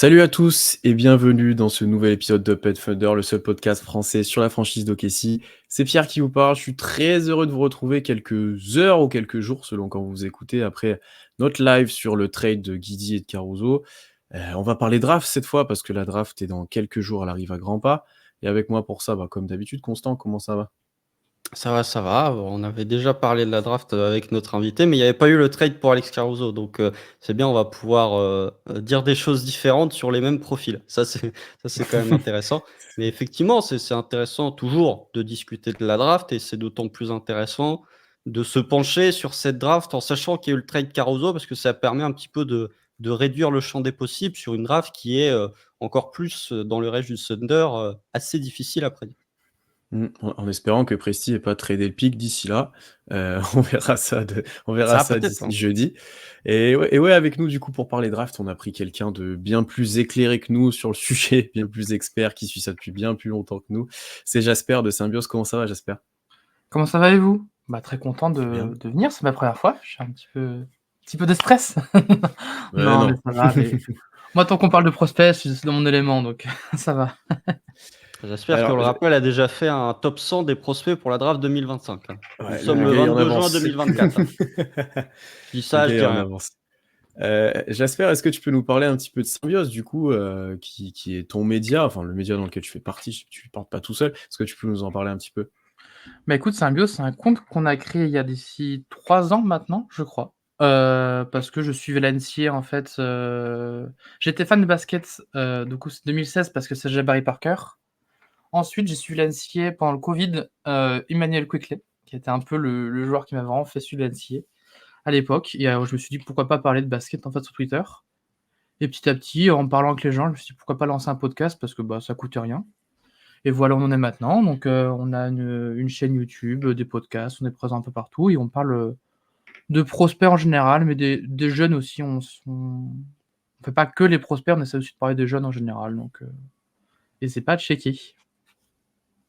Salut à tous et bienvenue dans ce nouvel épisode de Pet Thunder, le seul podcast français sur la franchise d'OKC. C'est Pierre qui vous parle, je suis très heureux de vous retrouver quelques heures ou quelques jours selon quand vous écoutez après notre live sur le trade de Guidi et de Caruso. On va parler draft cette fois parce que la draft est dans quelques jours, elle arrive à grands pas. Et avec moi pour ça, comme d'habitude, Constant, comment ça va? Ça va, ça va. On avait déjà parlé de la draft, avec notre invité, mais il n'y avait pas eu le trade pour Alex Caruso. Donc, c'est bien, on va pouvoir, dire des choses différentes sur les mêmes profils. Ça, c'est quand même intéressant. Mais effectivement, c'est intéressant toujours de discuter de la draft et c'est d'autant plus intéressant de se pencher sur cette draft en sachant qu'il y a eu le trade Caruso parce que ça permet un petit peu de réduire le champ des possibles sur une draft qui est, encore plus, dans le reste du Thunder, assez difficile à prédire. En espérant que Presti ait pas tradé le pic d'ici là. On verra Ça ça peut-être, d'ici hein. jeudi. Et ouais, avec nous, du coup, pour parler draft, on a pris quelqu'un de bien plus éclairé que nous sur le sujet, bien plus expert, qui suit ça depuis bien plus longtemps que nous. C'est Jasper de Symbiose. Comment ça va, Jasper? Comment ça va et vous? Bah, très content Très bien. de venir, c'est ma première fois, je suis un petit peu de stress. Ouais, Non, mais non. ça va, mais moi tant qu'on parle de prospects, je suis dans mon élément donc ça va. J'espère que Alors, le rappel a déjà fait un top 100 des prospects pour la draft 2025, hein. Nous ouais, sommes le le gars est en 22 juin avance. 2024, hein. Je dis Le ça, gars je est dis en rien. avance. Jasper, est-ce que tu peux nous parler un petit peu de Symbiose, du coup, qui est ton média, enfin le média dans lequel tu fais partie, tu ne parles pas tout seul. Est-ce que tu peux nous en parler un petit peu? Bah, écoute, Symbiose, c'est un compte qu'on a créé il y a d'ici 3 ans maintenant, je crois. Parce que je suivais la NCAA en fait, j'étais fan de basket, du coup c'est 2016 parce que c'est Jabari Parker. Ensuite, j'ai suivi la NCAA pendant le Covid, Immanuel Quickley, qui était un peu le joueur qui m'a vraiment fait suivre la NCAA à l'époque et je me suis dit: «Pourquoi pas parler de basket, en fait, sur Twitter?» Et petit à petit, en parlant avec les gens, je me suis dit: «Pourquoi pas lancer un podcast?» parce que, bah, ça coûte rien et voilà où on en est maintenant. Donc on a une chaîne YouTube, des podcasts, on est présent un peu partout et on parle, de prospects en général, mais des jeunes aussi. On fait pas que les prospects, on essaie aussi de parler des jeunes en général, donc n'hésitez pas à checker.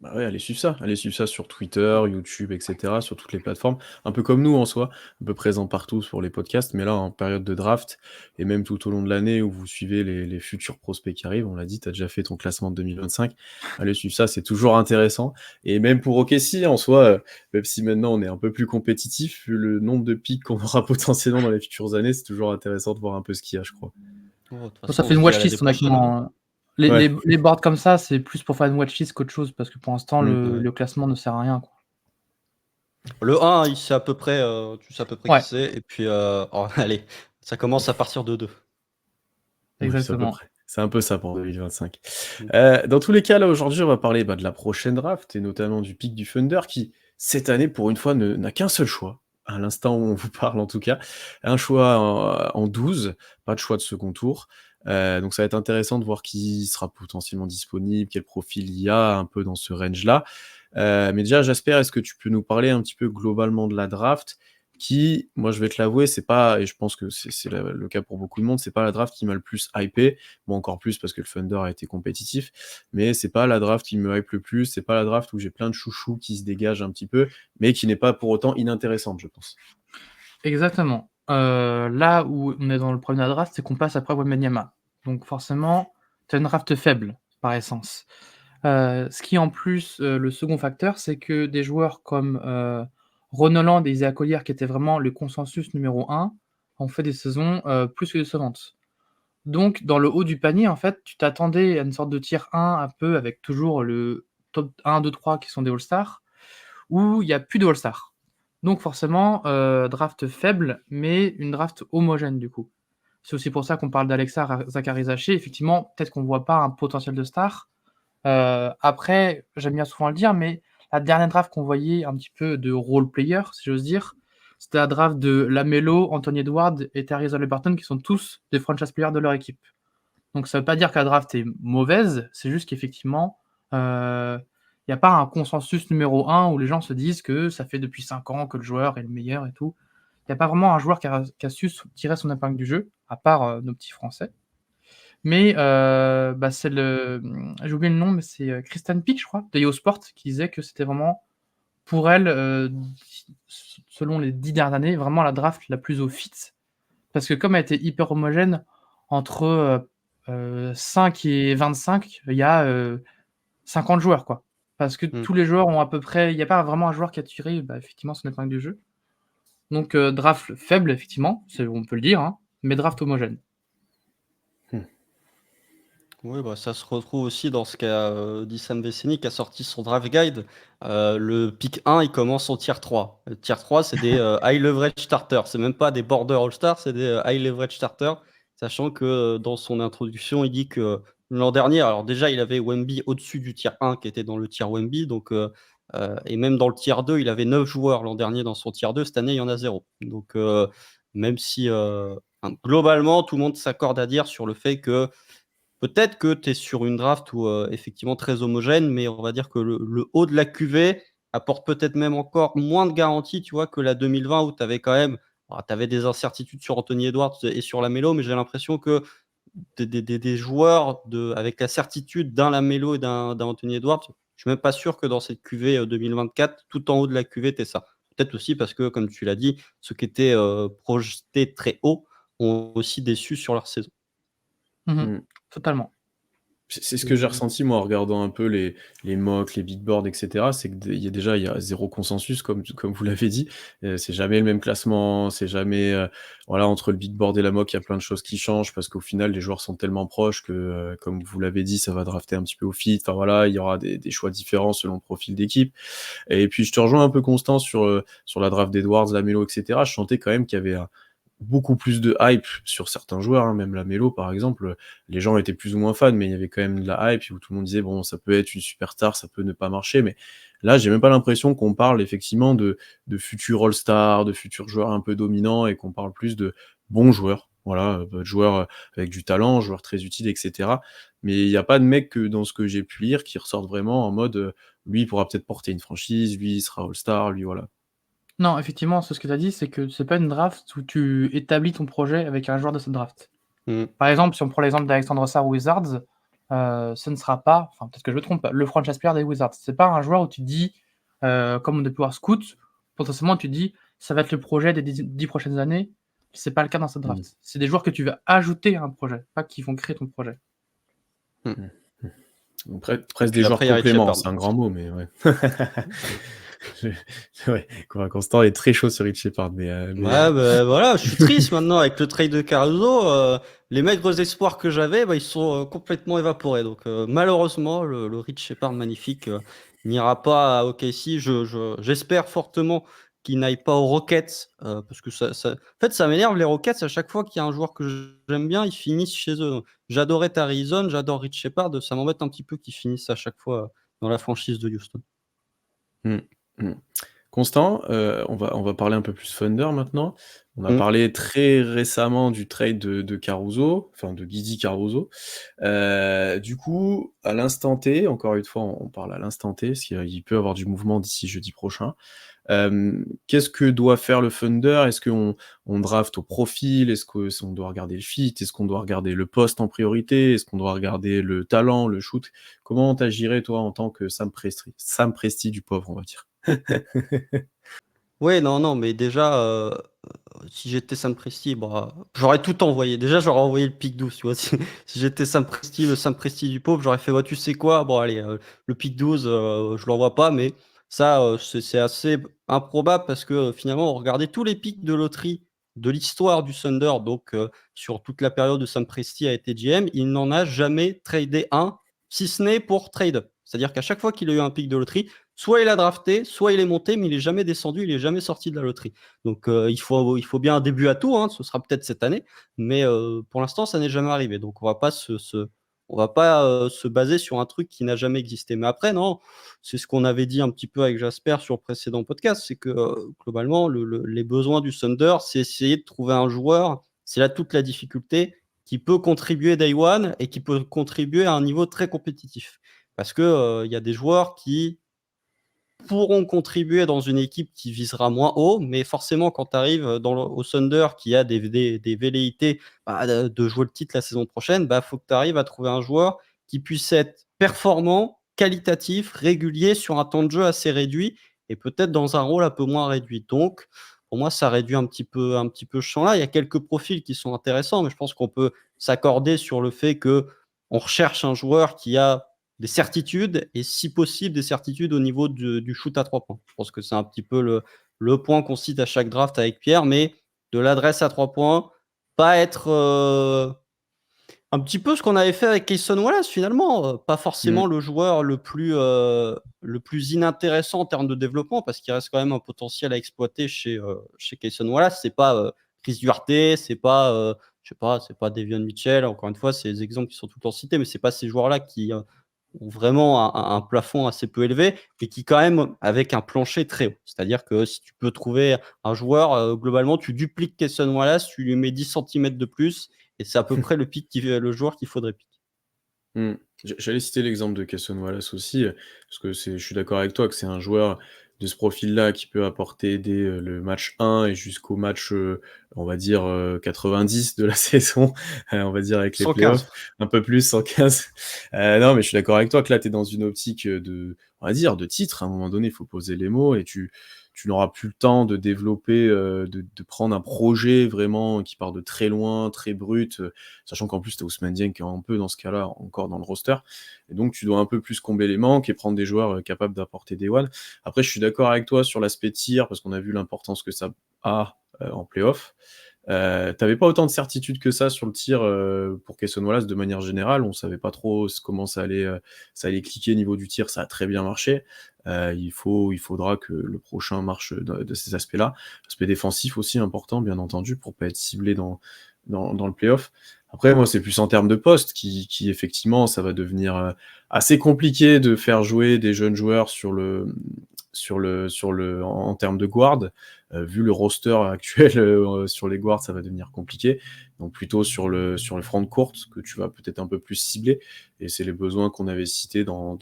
Bah ouais, allez suivre ça sur Twitter, YouTube, et cetera, sur toutes les plateformes. Un peu comme nous en soi, un peu présent partout pour les podcasts, mais là en période de draft et même tout au long de l'année où vous suivez les futurs prospects qui arrivent, on l'a dit, tu as déjà fait ton classement de 2025. Allez suivre ça, c'est toujours intéressant. Et même pour OKC en soi, même si maintenant on est un peu plus compétitif, vu le nombre de picks qu'on aura potentiellement dans les futures années, c'est toujours intéressant de voir un peu ce qu'il y a, je crois. Oh, de toute Bon, ça façon, on fait se une dit à l'année watchlist prochaine, hein. honnêtement, les Ouais. les les boards comme ça, c'est plus pour faire une watchlist qu'autre chose parce que pour l'instant Mmh. le classement ne sert à rien, quoi. Le 1, il sait à peu près, tu sais à peu près qui Ouais, c'est et puis, oh allez, ça commence à partir de 2. Oui, c'est à peu exactement. près. C'est un peu ça pour 2025. Mmh. Dans tous les cas, là, aujourd'hui, on va parler, de la prochaine draft et notamment du pick du Thunder qui, cette année, pour une fois, ne n'a qu'un seul choix, à l'instant où on vous parle en tout cas. Un choix en 12, pas de choix de second tour. Donc ça va être intéressant de voir qui sera potentiellement disponible, quel profil il y a un peu dans ce range-là. Mais déjà, Jasper, est-ce que tu peux nous parler un petit peu globalement de la draft qui, moi je vais te l'avouer, c'est pas, et je pense que c'est le cas pour beaucoup de monde, c'est pas la draft qui m'a le plus hypé, bon encore plus parce que le Thunder a été compétitif, mais c'est pas la draft qui me hype le plus, c'est pas la draft où j'ai plein de chouchous qui se dégagent un petit peu, mais qui n'est pas pour autant inintéressante, je pense. Exactement. Là où on est dans le problème de la draft, c'est qu'on passe après Wembanyama. Donc forcément, tu as une draft faible, par essence. Ce qui en plus, le second facteur, c'est que des joueurs comme, Ron Holland et Isaiah Collier, qui étaient vraiment le consensus numéro un, ont fait des saisons, plus que décevantes. Donc dans le haut du panier, en fait, tu t'attendais à une sorte de tier 1 un peu avec toujours le top 1, 2, 3 qui sont des all-stars, où il y a plus de all-stars. Donc forcément, draft faible, mais une draft homogène du coup. C'est aussi pour ça qu'on parle d'Alexa Zachary Zaché. Effectivement, peut-être qu'on voit pas un potentiel de star. Après, j'aime bien souvent le dire, mais la dernière draft qu'on voyait un petit peu de role player, si j'ose dire, c'était la draft de LaMelo, Anthony Edwards et Tyrese Haliburton, qui sont tous des franchise players de leur équipe. Donc ça veut pas dire que la draft est mauvaise, c'est juste qu'effectivement, il y a pas un consensus numéro un où les gens se disent que ça fait depuis 5 ans que le joueur est le meilleur et tout. Il y a pas vraiment un joueur qui a su tirer son épingle du jeu, à part, nos petits Français. Mais bah, c'est j'ai oublié le nom, mais c'est, Kristen Pick, je crois, de YoSport, qui disait que c'était vraiment pour elle, selon les 10 dernières années, vraiment la draft la plus au fit. Parce que comme elle était hyper homogène entre, 5 et 25, il y a 50 joueurs, quoi. Parce que tous les joueurs ont à peu près. Il n'y a pas vraiment un joueur qui a tiré effectivement son épingle du jeu. Donc, draft faible, effectivement, on peut le dire, hein, mais draft homogène. Oui, ça se retrouve aussi dans ce qu'a dit Sam Vecenie, qui a sorti son draft guide. Le pick 1, il commence en tier 3. Le tier 3, c'est des high leverage starters. C'est même pas des border all-stars, c'est des high leverage starters. Sachant que dans son introduction, il dit que l'an dernier, alors déjà, il avait Wemby au-dessus du tier 1 qui était dans le tier Wemby. Donc, et même dans le tier 2, il avait 9 joueurs l'an dernier dans son tier 2. Cette année, il y en a 0. Donc, même si globalement, tout le monde s'accorde à dire sur le fait que peut-être que tu es sur une draft où effectivement très homogène, mais on va dire que le haut de la QV apporte peut-être même encore moins de garanties, tu vois, que la 2020 où tu avais quand même des incertitudes sur Anthony Edwards et sur Lamelo, mais j'ai l'impression que des joueurs avec la certitude d'un Lamelo et d'un Anthony Edwards, je suis même pas sûr que dans cette QV 2024, tout en haut de la QV, tu ça. Peut-être aussi parce que, comme tu l'as dit, ceux qui étaient projetés très haut ont aussi déçu sur leur saison. Totalement. C'est ce que j'ai ressenti moi en regardant un peu les mocks, les big boards, etc. C'est qu'il y a zéro consensus, comme vous l'avez dit. C'est jamais le même classement, c'est jamais voilà, entre le big board et la mock, il y a plein de choses qui changent parce qu'au final, les joueurs sont tellement proches que, comme vous l'avez dit, ça va drafter un petit peu au fit. Enfin voilà, il y aura des choix différents selon le profil d'équipe. Et puis je te rejoins un peu Constant sur la draft d'Edwards, Lamelo, etc. Je sentais quand même qu'il y avait beaucoup plus de hype sur certains joueurs, hein, même Lamelo par exemple, les gens étaient plus ou moins fans, mais il y avait quand même de la hype où tout le monde disait bon, ça peut être une superstar, ça peut ne pas marcher, mais là j'ai même pas l'impression qu'on parle effectivement de futurs All-Stars, de futurs joueurs un peu dominants et qu'on parle plus de bons joueurs, voilà, joueurs avec du talent, joueurs très utiles, etc. Mais il n'y a pas de mec que dans ce que j'ai pu lire qui ressortent vraiment en mode lui il pourra peut-être porter une franchise, lui il sera All-Star, lui voilà. Non, effectivement, ce que tu as dit, c'est que c'est pas une draft où tu établis ton projet avec un joueur de cette draft. Par exemple, si on prend l'exemple d'Alexandre Sarr aux Wizards, ce ne sera pas, enfin peut-être que je me trompe, le franchise player des Wizards. C'est pas un joueur où tu te dis, comme on a pu voir Scoot, potentiellement tu te dis, ça va être le projet des 10 prochaines années. C'est pas le cas dans cette draft. C'est des joueurs que tu vas ajouter à un projet, pas qui vont créer ton projet. Presque des joueurs compléments, c'est un grand mot, mais ouais. Ouais, Constant est très chaud sur Rich Shepard, mais voilà, je suis triste maintenant avec le trade de Caruso. Les maigres espoirs que j'avais, ils sont complètement évaporés. Donc malheureusement, le Rich Shepard magnifique n'ira pas à OKC. J'espère fortement qu'il n'aille pas aux Rockets parce que en fait, ça m'énerve les Rockets. À chaque fois qu'il y a un joueur que j'aime bien, ils finissent chez eux. J'adorais Tari Eason, j'adore Rich Shepard. Ça m'embête un petit peu qu'ils finissent à chaque fois dans la franchise de Houston. Constant, on va parler un peu plus Thunder maintenant. On a parlé très récemment du trade de Caruso, enfin de Guidi Caruso. Du coup, à l'instant T, encore une fois, on parle à l'instant T, parce qu'il peut y avoir du mouvement d'ici jeudi prochain. Qu'est-ce que doit faire le Thunder? Est-ce qu'on draft au profil? Est-ce qu'on doit regarder le fit? Est-ce qu'on doit regarder le poste en priorité? Est-ce qu'on doit regarder le talent, le shoot? Comment t'agirais, toi, en tant que Sam Presti du pauvre, on va dire? Ouais, non, mais déjà, si j'étais Sam Presti, j'aurais tout envoyé. Déjà, j'aurais envoyé le pick 12, tu vois. Si j'étais Sam Presti, le Sam Presti du pauvre, j'aurais fait, tu sais quoi, bon, allez, le pick 12, je l'envoie pas, mais ça, c'est assez improbable parce que finalement, regardez tous les picks de loterie de l'histoire du Thunder, donc sur toute la période où Sam Presti a été GM, il n'en a jamais tradé un, si ce n'est pour trade. C'est-à-dire qu'à chaque fois qu'il a eu un pick de loterie, soit il a drafté, soit il est monté, mais il est jamais descendu, il est jamais sorti de la loterie. Donc il faut bien un début à tout, hein, ce sera peut-être cette année, mais pour l'instant ça n'est jamais arrivé. Donc on va pas se baser sur un truc qui n'a jamais existé. Mais après non, c'est ce qu'on avait dit un petit peu avec Jasper sur le précédent podcast, c'est que globalement les besoins du Thunder, c'est essayer de trouver un joueur, c'est là toute la difficulté, qui peut contribuer day one et qui peut contribuer à un niveau très compétitif. Parce que il y a des joueurs qui pourront contribuer dans une équipe qui visera moins haut, mais forcément quand tu arrives au Thunder qui a des velléités de jouer le titre la saison prochaine, faut que tu arrives à trouver un joueur qui puisse être performant, qualitatif, régulier sur un temps de jeu assez réduit et peut-être dans un rôle un peu moins réduit. Donc pour moi, ça réduit un petit peu ce champ-là. Il y a quelques profils qui sont intéressants, mais je pense qu'on peut s'accorder sur le fait qu'on recherche un joueur qui a des certitudes et si possible des certitudes au niveau du shoot à 3 points. Je pense que c'est un petit peu le point qu'on cite à chaque draft avec Pierre, mais de l'adresse à 3 points, pas être un petit peu ce qu'on avait fait avec Cason Wallace finalement, pas forcément le joueur le plus inintéressant en termes de développement parce qu'il reste quand même un potentiel à exploiter chez Cason Wallace. C'est pas Chris Duarte, c'est pas je sais pas, c'est pas Davion Mitchell. Encore une fois, c'est des exemples qui sont tout le temps cités, mais c'est pas ces joueurs-là qui ont vraiment un plafond assez peu élevé et qui quand même avec un plancher très haut. C'est-à-dire que si tu peux trouver un joueur, globalement, tu dupliques Cason Wallace, tu lui mets 10 centimètres de plus et c'est à peu près le joueur qu'il faudrait piquer. J'allais citer l'exemple de Cason Wallace aussi, parce que je suis d'accord avec toi que c'est un joueur de ce profil-là qui peut apporter dès le match 1 et jusqu'au match, on va dire 90 de la saison, on va dire avec les 115. playoffs, un peu plus, 115. Non, mais je suis d'accord avec toi que là, tu es dans une optique on va dire, de titre. À un moment donné, il faut poser les mots et tu n'auras plus le temps de développer, de prendre un projet vraiment qui part de très loin, très brut, sachant qu'en plus, tu as Ousmane Dieng qui est un peu dans ce cas-là encore dans le roster. Et donc, tu dois un peu plus combler les manques et prendre des joueurs capables d'apporter des one. Après, je suis d'accord avec toi sur l'aspect tir, parce qu'on a vu l'importance que ça a en playoff. T'avais pas autant de certitude que ça sur le tir pour Cason Wallace de manière générale. On savait pas trop comment ça allait cliquer au niveau du tir. Ça a très bien marché. Il faudra que le prochain marche de ces aspects-là. L'aspect défensif aussi important, bien entendu, pour pas être ciblé dans le playoff. Après, moi, c'est plus en termes de poste qui effectivement, ça va devenir assez compliqué de faire jouer des jeunes joueurs en termes de guard. Vu le roster actuel sur les guards, ça va devenir compliqué. Donc plutôt sur le front de court que tu vas peut-être un peu plus cibler. Et c'est les besoins qu'on avait cités dans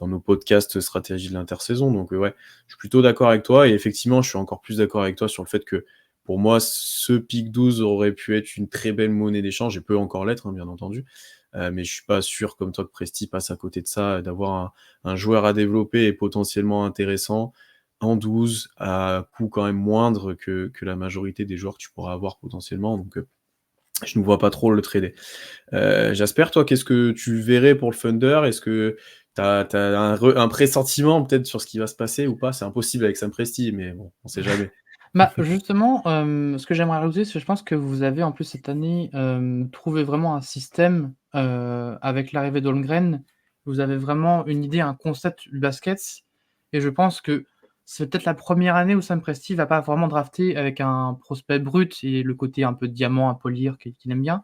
nos podcasts stratégie de l'intersaison. Donc ouais, je suis plutôt d'accord avec toi. Et effectivement, je suis encore plus d'accord avec toi sur le fait que pour moi, ce pick 12 aurait pu être une très belle monnaie d'échange et peut encore l'être, bien entendu. Mais je suis pas sûr, comme toi, que Presti passe à côté de ça, d'avoir un joueur à développer et potentiellement intéressant en 12 à coût quand même moindre que la majorité des joueurs que tu pourras avoir potentiellement. Donc, je ne vois pas trop le trader. Jasper, toi, qu'est-ce que tu verrais pour le Thunder? Est-ce que tu as un pressentiment peut-être sur ce qui va se passer ou pas? C'est impossible avec Sam Presti, mais bon, on sait jamais. Justement, ce que j'aimerais rajouter, c'est que je pense que vous avez en plus cette année trouvé vraiment un système avec l'arrivée d'Holmgren. Vous avez vraiment une idée, un concept du basket. Et je pense que c'est peut-être la première année où Sam Presti va pas vraiment drafter avec un prospect brut et le côté un peu diamant à polir qu'il aime bien,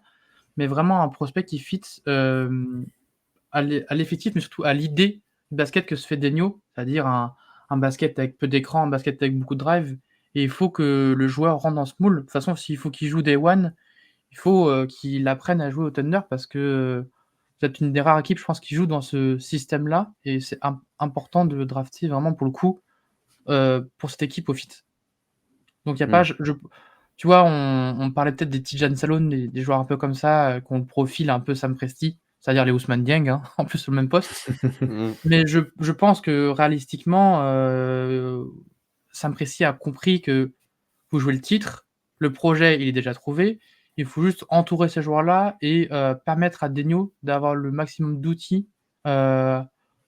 mais vraiment un prospect qui fit à l'effectif, mais surtout à l'idée du basket que se fait Daigneault, c'est-à-dire un basket avec peu d'écran, un basket avec beaucoup de drive. Et il faut que le joueur rentre dans ce moule. De toute façon, s'il faut qu'il joue Day One, il faut qu'il apprenne à jouer au Thunder parce que vous êtes une des rares équipes, je pense, qui joue dans ce système-là. Et c'est important de drafter vraiment pour le coup pour cette équipe au fit. Donc il n'y a pas. Tu vois, on parlait peut-être des Tidjane Salone, des joueurs un peu comme ça, qui ont le profil un peu Sam Presti, c'est-à-dire les Ousmane Dieng, hein, en plus sur le même poste. Mais je pense que réalistiquement, Sam Presti a compris que vous jouez le titre, le projet il est déjà trouvé, il faut juste entourer ces joueurs-là et permettre à Daigneault d'avoir le maximum d'outils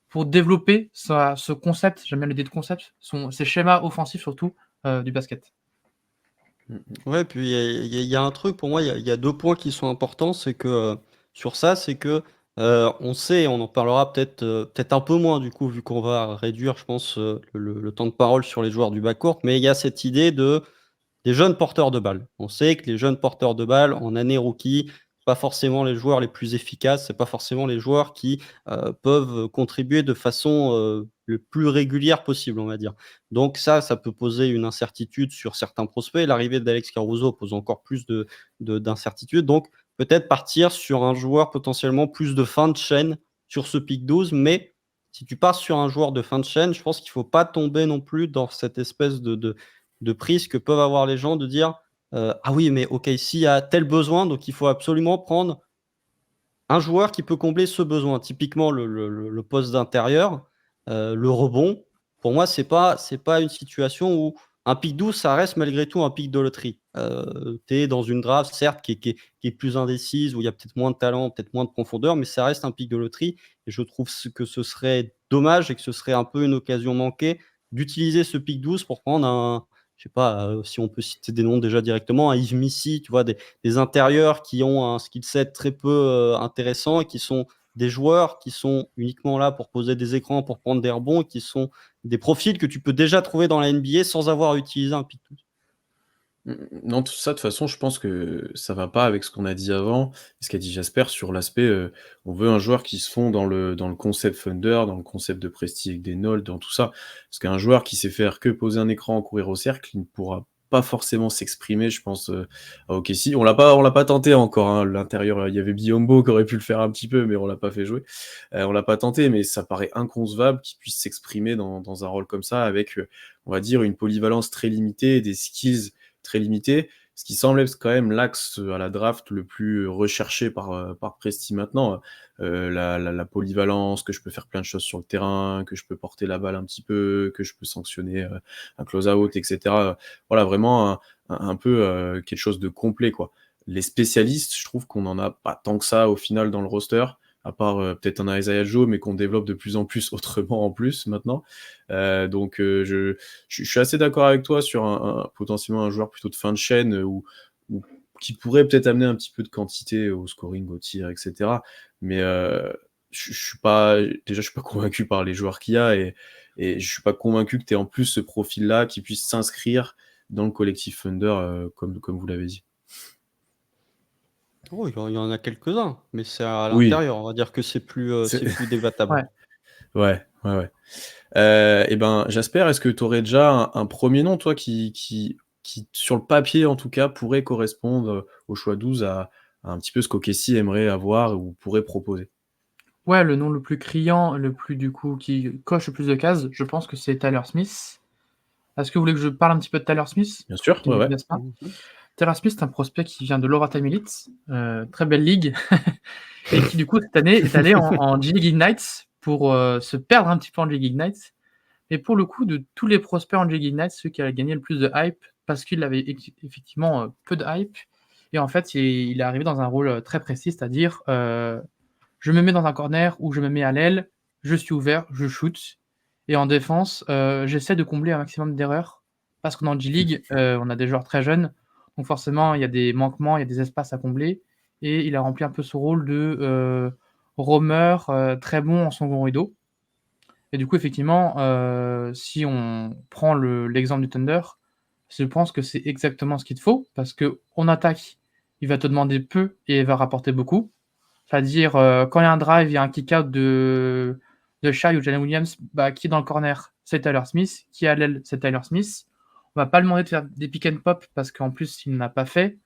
pour développer ce concept, j'aime bien l'idée de concept, ses schémas offensifs surtout du basket. Ouais, puis il y a un truc pour moi, il y a 2 points qui sont importants, c'est que, sur ça, c'est que, on sait, on en parlera peut-être un peu moins du coup, vu qu'on va réduire, je pense, le temps de parole sur les joueurs du backcourt, mais il y a cette idée des jeunes porteurs de balles. On sait que les jeunes porteurs de balles en année rookie, pas forcément les joueurs les plus efficaces, c'est pas forcément les joueurs qui peuvent contribuer de façon le plus régulière possible, on va dire. Donc ça peut poser une incertitude sur certains prospects. L'arrivée d'Alex Caruso pose encore plus d'incertitude. Donc peut-être partir sur un joueur potentiellement plus de fin de chaîne sur ce pick 12, mais si tu pars sur un joueur de fin de chaîne, je pense qu'il ne faut pas tomber non plus dans cette espèce de prise que peuvent avoir les gens de dire ah oui, mais OKC a tel besoin, donc il faut absolument prendre un joueur qui peut combler ce besoin. Typiquement, le poste d'intérieur, le rebond. Pour moi, c'est pas une situation où un pick 12, ça reste malgré tout un pick de loterie. Tu es dans une draft, certes, qui est plus indécise, où il y a peut-être moins de talent, peut-être moins de profondeur, mais ça reste un pick de loterie. Et je trouve que ce serait dommage et que ce serait un peu une occasion manquée d'utiliser ce pick 12 pour prendre je sais pas, si on peut citer des noms déjà directement, un Yves Missy, tu vois, des intérieurs qui ont un skill set très peu intéressant et qui sont des joueurs qui sont uniquement là pour poser des écrans, pour prendre des rebonds, qui sont des profils que tu peux déjà trouver dans la NBA sans avoir utilisé un pick 12. Non, tout ça, de toute façon, je pense que ça va pas avec ce qu'on a dit avant, ce qu'a dit Jasper sur l'aspect, on veut un joueur qui se fond dans le concept Thunder, dans le concept de Presti avec des nolds, dans tout ça. Parce qu'un joueur qui sait faire que poser un écran, courir au cercle, il ne pourra pas forcément s'exprimer, je pense, à OKC. On l'a pas tenté encore, hein, l'intérieur, il y avait Biyombo qui aurait pu le faire un petit peu, mais on l'a pas fait jouer. On l'a pas tenté, mais ça paraît inconcevable qu'il puisse s'exprimer dans un rôle comme ça avec, on va dire, une polyvalence très limitée et des skills très limité, ce qui semble être quand même l'axe à la draft le plus recherché par Presti maintenant. La polyvalence, que je peux faire plein de choses sur le terrain, que je peux porter la balle un petit peu, que je peux sanctionner un close-out, etc. Voilà, vraiment un peu quelque chose de complet, quoi. Les spécialistes, je trouve qu'on n'en a pas tant que ça au final dans le roster, à part peut-être un Isaiah Joe, mais qu'on développe de plus en plus autrement en plus maintenant. Donc je suis assez d'accord avec toi sur potentiellement un joueur plutôt de fin de chaîne ou qui pourrait peut-être amener un petit peu de quantité au scoring, au tir, etc. Mais je suis pas convaincu par les joueurs qu'il y a et je suis pas convaincu que tu aies en plus ce profil-là qui puisse s'inscrire dans le collectif Thunder comme vous l'avez dit. Oh, il y en a quelques-uns, mais c'est à Oui, l'intérieur. On va dire que c'est c'est plus débattable. Ouais. ouais. Et ben, Jasper, est-ce que tu aurais déjà un premier nom, toi, qui, sur le papier en tout cas, pourrait correspondre au choix 12 à un petit peu ce qu'OKC aimerait avoir ou pourrait proposer? Ouais, le nom le plus criant, le plus du coup qui coche le plus de cases, je pense que c'est Tyler Smith. Est-ce que vous voulez que je parle un petit peu de Tyler Smith? Bien sûr, Qui ouais, ne le ouais. connaissent pas. Mhm. Tyler Smith, c'est un prospect qui vient de l'Oratam Elite, très belle ligue, et qui du coup cette année est allé en G-League Ignite pour se perdre un petit peu en G-League Ignite. Et pour le coup, de tous les prospects en G-League Ignite, celui qui a gagné le plus de hype, parce qu'il avait effectivement peu de hype. Et en fait, il est arrivé dans un rôle très précis, c'est-à-dire je me mets dans un corner ou je me mets à l'aile, je suis ouvert, je shoot. Et en défense, j'essaie de combler un maximum d'erreurs parce qu'en G-League, on a des joueurs très jeunes. Donc forcément, il y a des manquements, il y a des espaces à combler. Et il a rempli un peu ce rôle de roamer très bon en second rideau. Et du coup, effectivement, si on prend l'exemple du Thunder, je pense que c'est exactement ce qu'il te faut parce qu'en attaque, il va te demander peu et il va rapporter beaucoup. C'est-à-dire, quand il y a un drive, il y a un kick-out de Shai ou Jalen Williams, bah, qui est dans le corner, c'est Tyler Smith. Qui est à l'aile, c'est Tyler Smith. On va pas lui demander de faire des pick and pop parce qu'en plus, il n'a pas fait.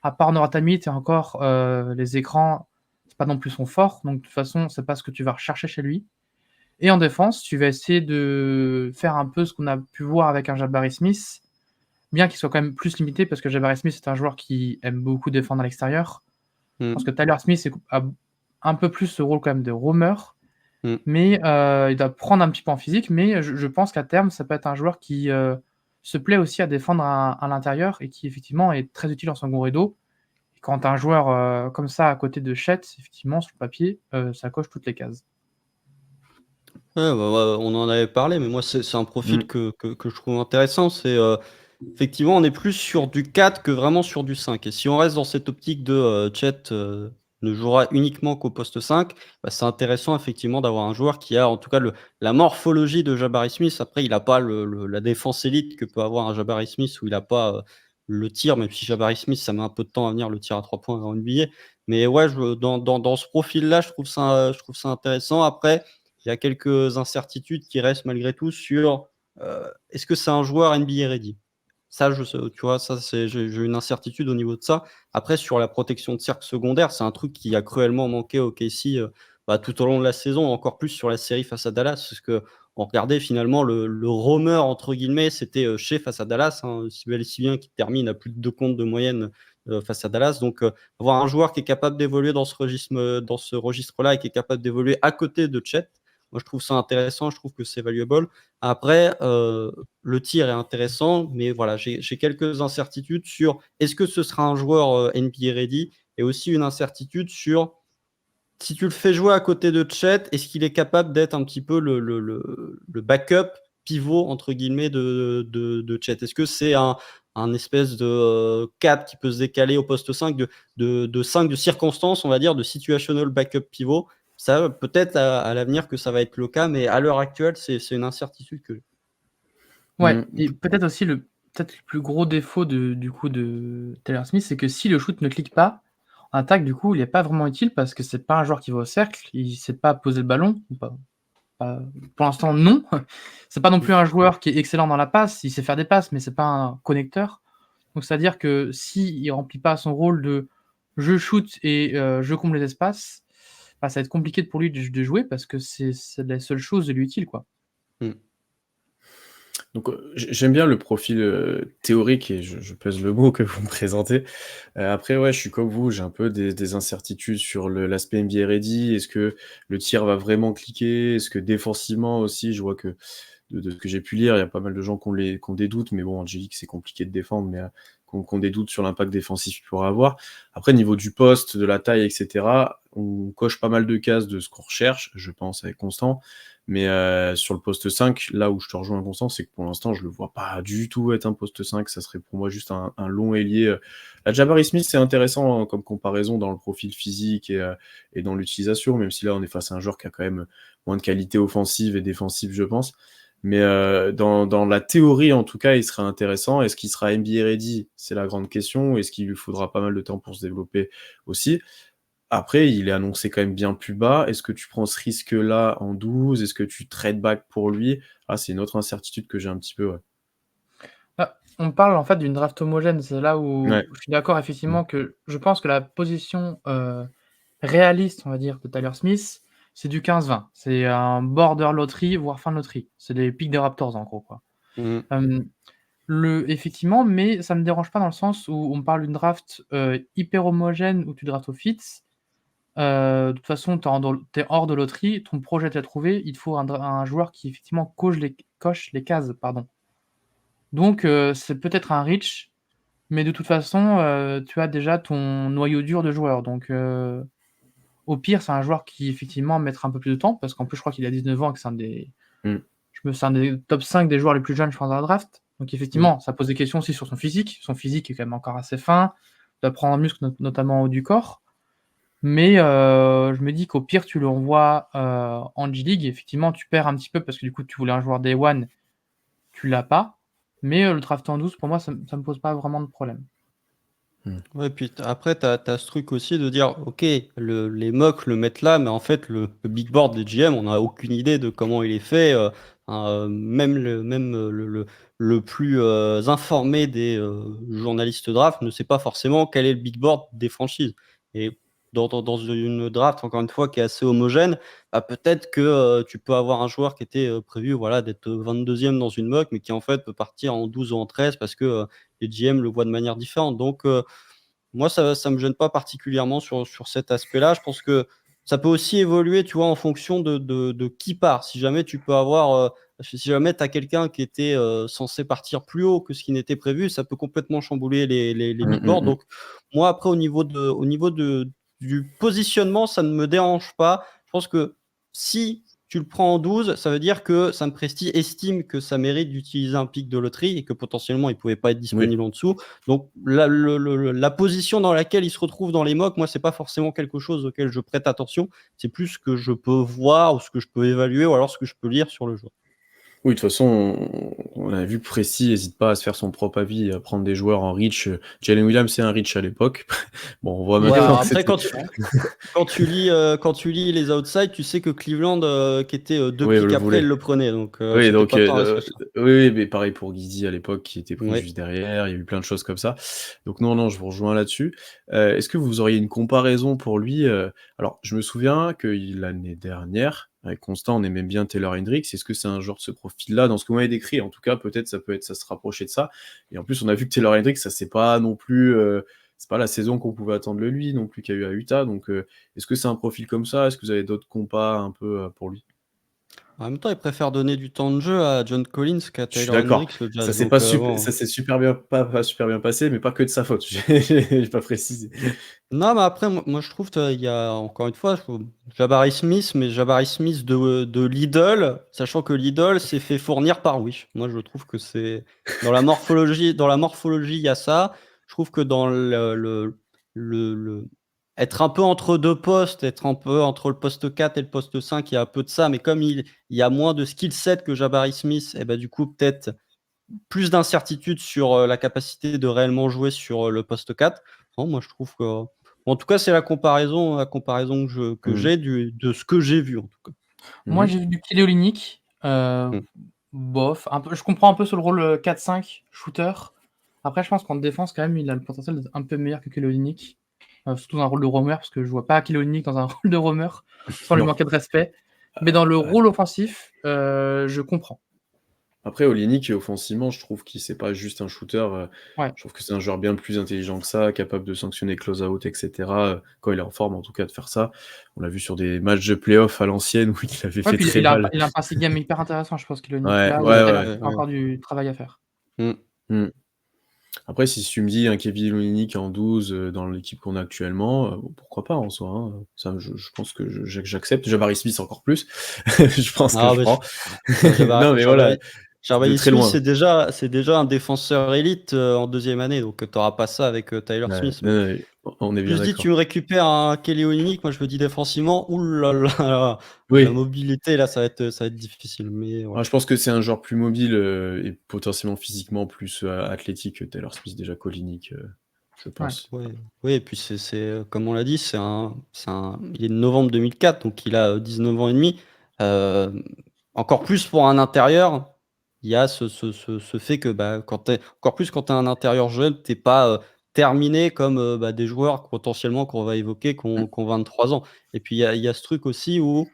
À part Noratami, et encore, les écrans, c'est pas non plus son fort. Donc, de toute façon, c'est pas ce que tu vas rechercher chez lui. Et en défense, tu vas essayer de faire un peu ce qu'on a pu voir avec un Jabari Smith, bien qu'il soit quand même plus limité parce que Jabari Smith est un joueur qui aime beaucoup défendre à l'extérieur. Je pense que Tyler Smith a un peu plus ce rôle quand même de roamer, Mm. mais il doit prendre un petit peu en physique. Mais je pense qu'à terme, ça peut être un joueur qui se plaît aussi à défendre à l'intérieur et qui effectivement est très utile en second rideau. Et quand tu as un joueur comme ça à côté de Chet, effectivement, sur le papier, ça coche toutes les cases. Ouais, bah, on en avait parlé, mais moi, c'est un profil Mm. que je trouve intéressant. Effectivement, on est plus sur du 4 que vraiment sur du 5. Et si on reste dans cette optique de Chet ne jouera uniquement qu'au poste 5, bah, c'est intéressant effectivement d'avoir un joueur qui a en tout cas la morphologie de Jabari Smith. Après, il n'a pas la défense élite que peut avoir un Jabari Smith où il n'a pas le tir, même si Jabari Smith, ça met un peu de temps à venir le tir à 3 points en NBA. Mais ouais, dans ce profil-là, je trouve ça intéressant. Après, il y a quelques incertitudes qui restent malgré tout sur est-ce que c'est un joueur NBA ready? Ça, tu vois, j'ai une incertitude au niveau de ça. Après, sur la protection de cercle secondaire, c'est un truc qui a cruellement manqué au KC tout au long de la saison, encore plus sur la série face à Dallas, parce que on regardait finalement le roamer entre guillemets, c'était chez face à Dallas, hein, si bien qu'il termine à plus de 2 comptes de moyenne face à Dallas. Donc, avoir un joueur qui est capable d'évoluer dans ce registre-là et qui est capable d'évoluer à côté de Chet, Moi, je trouve ça intéressant, je trouve que c'est valuable. Après, le tir est intéressant, mais voilà, j'ai quelques incertitudes sur est-ce que ce sera un joueur NBA ready, et aussi une incertitude sur si tu le fais jouer à côté de Chet, est-ce qu'il est capable d'être un petit peu le backup pivot entre guillemets de Chet? Est-ce que c'est un espèce de 4 qui peut se décaler au poste 5 de 5 de circonstances, on va dire, de situational backup pivot? Ça, peut-être à l'avenir que ça va être le cas, mais à l'heure actuelle, c'est une incertitude que j'ai. Ouais, Mmh. et peut-être le plus gros défaut du coup de Taylor Smith, c'est que si le shoot ne clique pas, en attaque, du coup, il est pas vraiment utile parce que c'est pas un joueur qui va au cercle, il sait pas poser le ballon, ou pas pour l'instant, non. C'est pas non plus un joueur qui est excellent dans la passe, il sait faire des passes, mais c'est pas un connecteur. Donc c'est-à-dire que s'il remplit pas son rôle de je shoot et je comble les espaces, bah, ça va être compliqué pour lui de jouer parce que c'est la seule chose de lui utile, quoi. Mmh. Donc, j'aime bien le profil, théorique et je pèse le mot que vous me présentez. Après, ouais, je suis comme vous, j'ai un peu des incertitudes sur l'aspect NBA ready. Est-ce que le tir va vraiment cliquer? Est-ce que défensivement aussi, je vois que de ce que j'ai pu lire, il y a pas mal de gens qui ont des doutes, mais bon, Angélique, c'est compliqué de défendre, mais qui ont des doutes sur l'impact défensif qu'il pourrait avoir. Après, niveau du poste, de la taille, et cetera, on coche pas mal de cases de ce qu'on recherche, je pense, avec Constant. Mais sur le poste 5, là où je te rejoins, Constant, c'est que pour l'instant, je le vois pas du tout être un poste 5. Ça serait pour moi juste un long ailier. La Jabari Smith, c'est intéressant comme comparaison dans le profil physique et dans l'utilisation, même si là, on est face à un joueur qui a quand même moins de qualité offensive et défensive, je pense. Mais dans la théorie, en tout cas, il serait intéressant. Est-ce qu'il sera NBA ready? C'est la grande question. Est-ce qu'il lui faudra pas mal de temps pour se développer aussi? Après, il est annoncé quand même bien plus bas. Est-ce que tu prends ce risque-là en 12? Est-ce que tu trade back pour lui? Ah, c'est une autre incertitude que j'ai un petit peu, ouais. Ah, on parle en fait d'une draft homogène, c'est là où Ouais. je suis d'accord Mmh. effectivement que je pense que la position, réaliste, on va dire, de Tyler Smith, c'est du 15-20. C'est un border loterie, voire fin de loterie. C'est les pics des Raptors en gros, quoi. Mmh. Hem, effectivement, mais ça me dérange pas dans le sens où on parle d'une draft, hyper homogène où tu draftes au fit. De toute façon, tu es hors de loterie, ton projet tu l'as trouvé, il te faut un joueur qui effectivement coche les cases, pardon. Donc c'est peut-être un reach, mais de toute façon, tu as déjà ton noyau dur de joueurs. Donc au pire, c'est un joueur qui effectivement mettra un peu plus de temps parce qu'en plus, je crois qu'il a 19 ans et que Mmh. c'est un des top 5 des joueurs les plus jeunes, je pense, dans la draft. Donc Mmh. effectivement, ça pose des questions aussi sur son physique. Son physique est quand même encore assez fin, il doit prendre en muscle notamment en haut du corps. Mais je me dis qu'au pire, tu le renvoies en G-League. Effectivement, tu perds un petit peu parce que du coup, tu voulais un joueur Day One, tu l'as pas. Mais le draft en 12, pour moi, ça me pose pas vraiment de problème. Ouais, puis après, tu as ce truc aussi de dire, OK, les mocks le mettent là, mais en fait, le big board des GM, on n'a aucune idée de comment il est fait. Le plus informé des journalistes draft ne sait pas forcément quel est le big board des franchises. Et dans une draft, encore une fois, qui est assez homogène, bah, peut-être que tu peux avoir un joueur qui était prévu voilà, d'être 22e dans une mock, mais qui en fait peut partir en 12 ou en 13 parce que les GM le voient de manière différente. Donc, moi, ça me gêne pas particulièrement sur cet aspect-là. Je pense que ça peut aussi évoluer, tu vois, en fonction de qui part. Si jamais tu peux avoir, si jamais tu as quelqu'un qui était, censé partir plus haut que ce qui n'était prévu, ça peut complètement chambouler les Mmh, big mmh boards. mh. Donc moi, après au niveau du positionnement, ça ne me dérange pas. Je pense que si tu le prends en 12, ça veut dire que Sam Presti estime que ça mérite d'utiliser un pic de loterie et que potentiellement il ne pouvait pas être Oui. disponible en dessous. Donc la position dans laquelle il se retrouve dans les mocks, moi, c'est pas forcément quelque chose auquel je prête attention. C'est plus ce que je peux voir ou ce que je peux évaluer ou alors ce que je peux lire sur le joueur. Oui, de toute façon, on a vu que Presti hésite pas à se faire son propre avis, à prendre des joueurs en reach. Jalen Williams, c'est un reach à l'époque. Bon, on voit Ouais, maintenant alors que après c'était quand tu lis les outside, tu sais que Cleveland, qui était 2 oui, pics le après, voulait. il le prenait, donc Oui, c'était donc pas tant un risque que ça. oui, oui, mais pareil pour Guidy à l'époque qui était pris Ouais. juste derrière, il y a eu plein de choses comme ça. Donc non, non, je vous rejoins là-dessus. Est-ce que vous auriez une comparaison pour lui? Alors je me souviens que l'année dernière, avec Constant, on aimait bien Taylor Hendricks. Est-ce que c'est un joueur de ce profil-là? Dans ce que vous m'avez décrit, en tout cas, peut-être ça se rapprochait de ça. Et en plus, on a vu que Taylor Hendricks, ça c'est pas non plus, c'est pas la saison qu'on pouvait attendre de lui non plus qu'il y a eu à Utah. Donc est-ce que c'est un profil comme ça? Est-ce que vous avez d'autres compas un peu, pour lui? En même temps, ils préfèrent donner du temps de jeu à John Collins qu'à Je suis Taylor d'accord. Hendricks, le Ça Jazz. s'est Donc, pas sup bon. ça s'est super bien pas super bien passé, mais pas que de sa faute. J'ai pas précisé. Non, mais après, moi je trouve il y a encore une fois, Jabari Smith, mais Jabari Smith de Lidl, sachant que Lidl s'est fait fournir par Wish. Moi, je trouve que c'est dans la morphologie, il y a ça. Je trouve que dans le être un peu entre deux postes, être un peu entre le poste 4 et le poste 5, il y a un peu de ça, mais comme il y a moins de skill set que Jabari Smith, et ben du coup, peut-être plus d'incertitude sur la capacité de réellement jouer sur le poste 4. Non, moi, je trouve que. En tout cas, c'est la comparaison que Mmh. j'ai de ce que j'ai vu, en tout cas. Moi, Mmh. j'ai vu du Kelly Olynyk, Mm. bof, un peu je comprends un peu sur le rôle, 4-5 shooter. Après, je pense qu'en défense, quand même, il a le potentiel d'être un peu meilleur que Kelly Olynyk, surtout dans un rôle de roamer, parce que je vois pas Kelly Olynyk dans un rôle de roamer, sans lui Non. manquer de respect. Mais dans le Ouais. rôle offensif, je comprends. Après, Olynyk, offensivement, je trouve qu'il c'est pas juste un shooter. Ouais. Je trouve que c'est un joueur bien plus intelligent que ça, capable de sanctionner close-out, et cetera, quand il est en forme, en tout cas, de faire ça. On l'a vu sur des matchs de play-off à l'ancienne où il avait Ouais, fait puis très mal. il a un passing game hyper intéressant, je pense, Kelly Olynyk, Ouais, là où ouais, il ouais, a ouais. Ouais. encore du travail à faire. Mm. Mmh. Après, si tu me dis un Kevin Olynyk en 12 dans l'équipe qu'on a actuellement, pourquoi pas en soi, hein. Ça, je pense que j'accepte. Jabari Smith encore plus. Je pense que Ah, je mais prends. Non, mais voilà, de Jabari très Smith, loin. c'est déjà un défenseur élite en deuxième année, donc tu n'auras pas ça avec Tyler Ouais, Smith. non, non, mais on est Tu bien se dis, tu me d'accord. récupères un Kelly Olynyk, moi je me dis défensivement, ouh là là, la Oui. mobilité là, ça va être difficile. Mais Ah, voilà. je pense que c'est un joueur plus mobile, et potentiellement physiquement plus, athlétique que Taylor Smith, déjà qu'Olynyk, je Ouais. pense. Ouais, ouais, et puis comme on l'a dit, il est de novembre 2004, donc il a 19 ans et demi. Euh, Encore plus pour un intérieur, il y a ce fait que bah, encore plus quand tu es un intérieur jeune, t'es pas terminé comme bah, des joueurs potentiellement qu'on va évoquer Mmh. qui ont 23 ans. Et puis il y a ce truc aussi où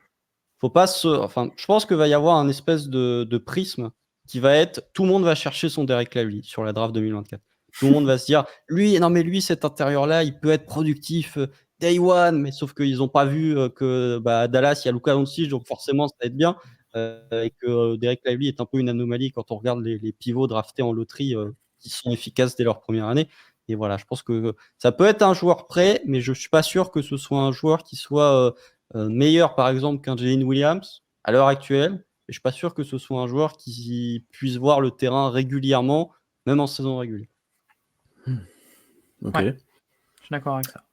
faut pas enfin, je pense qu'il va y avoir un espèce de prisme qui va être tout le monde va chercher son Derek Lively sur la draft 2024. Tout le monde va se dire lui, non mais lui, cet intérieur-là, il peut être productif day one, mais sauf qu'ils n'ont pas vu que bah, à Dallas, il y a Luka Doncic, donc forcément, ça va être bien. Et que Derek Lively est un peu une anomalie quand on regarde les pivots draftés en loterie qui sont efficaces dès leur première année. Et voilà, je pense que ça peut être un joueur prêt, mais je suis pas sûr que ce soit un joueur qui soit meilleur par exemple qu'un Jalen Williams à l'heure actuelle. Et je suis pas sûr que ce soit un joueur qui puisse voir le terrain régulièrement, même en saison régulière. OK. Ouais, je suis d'accord avec ça.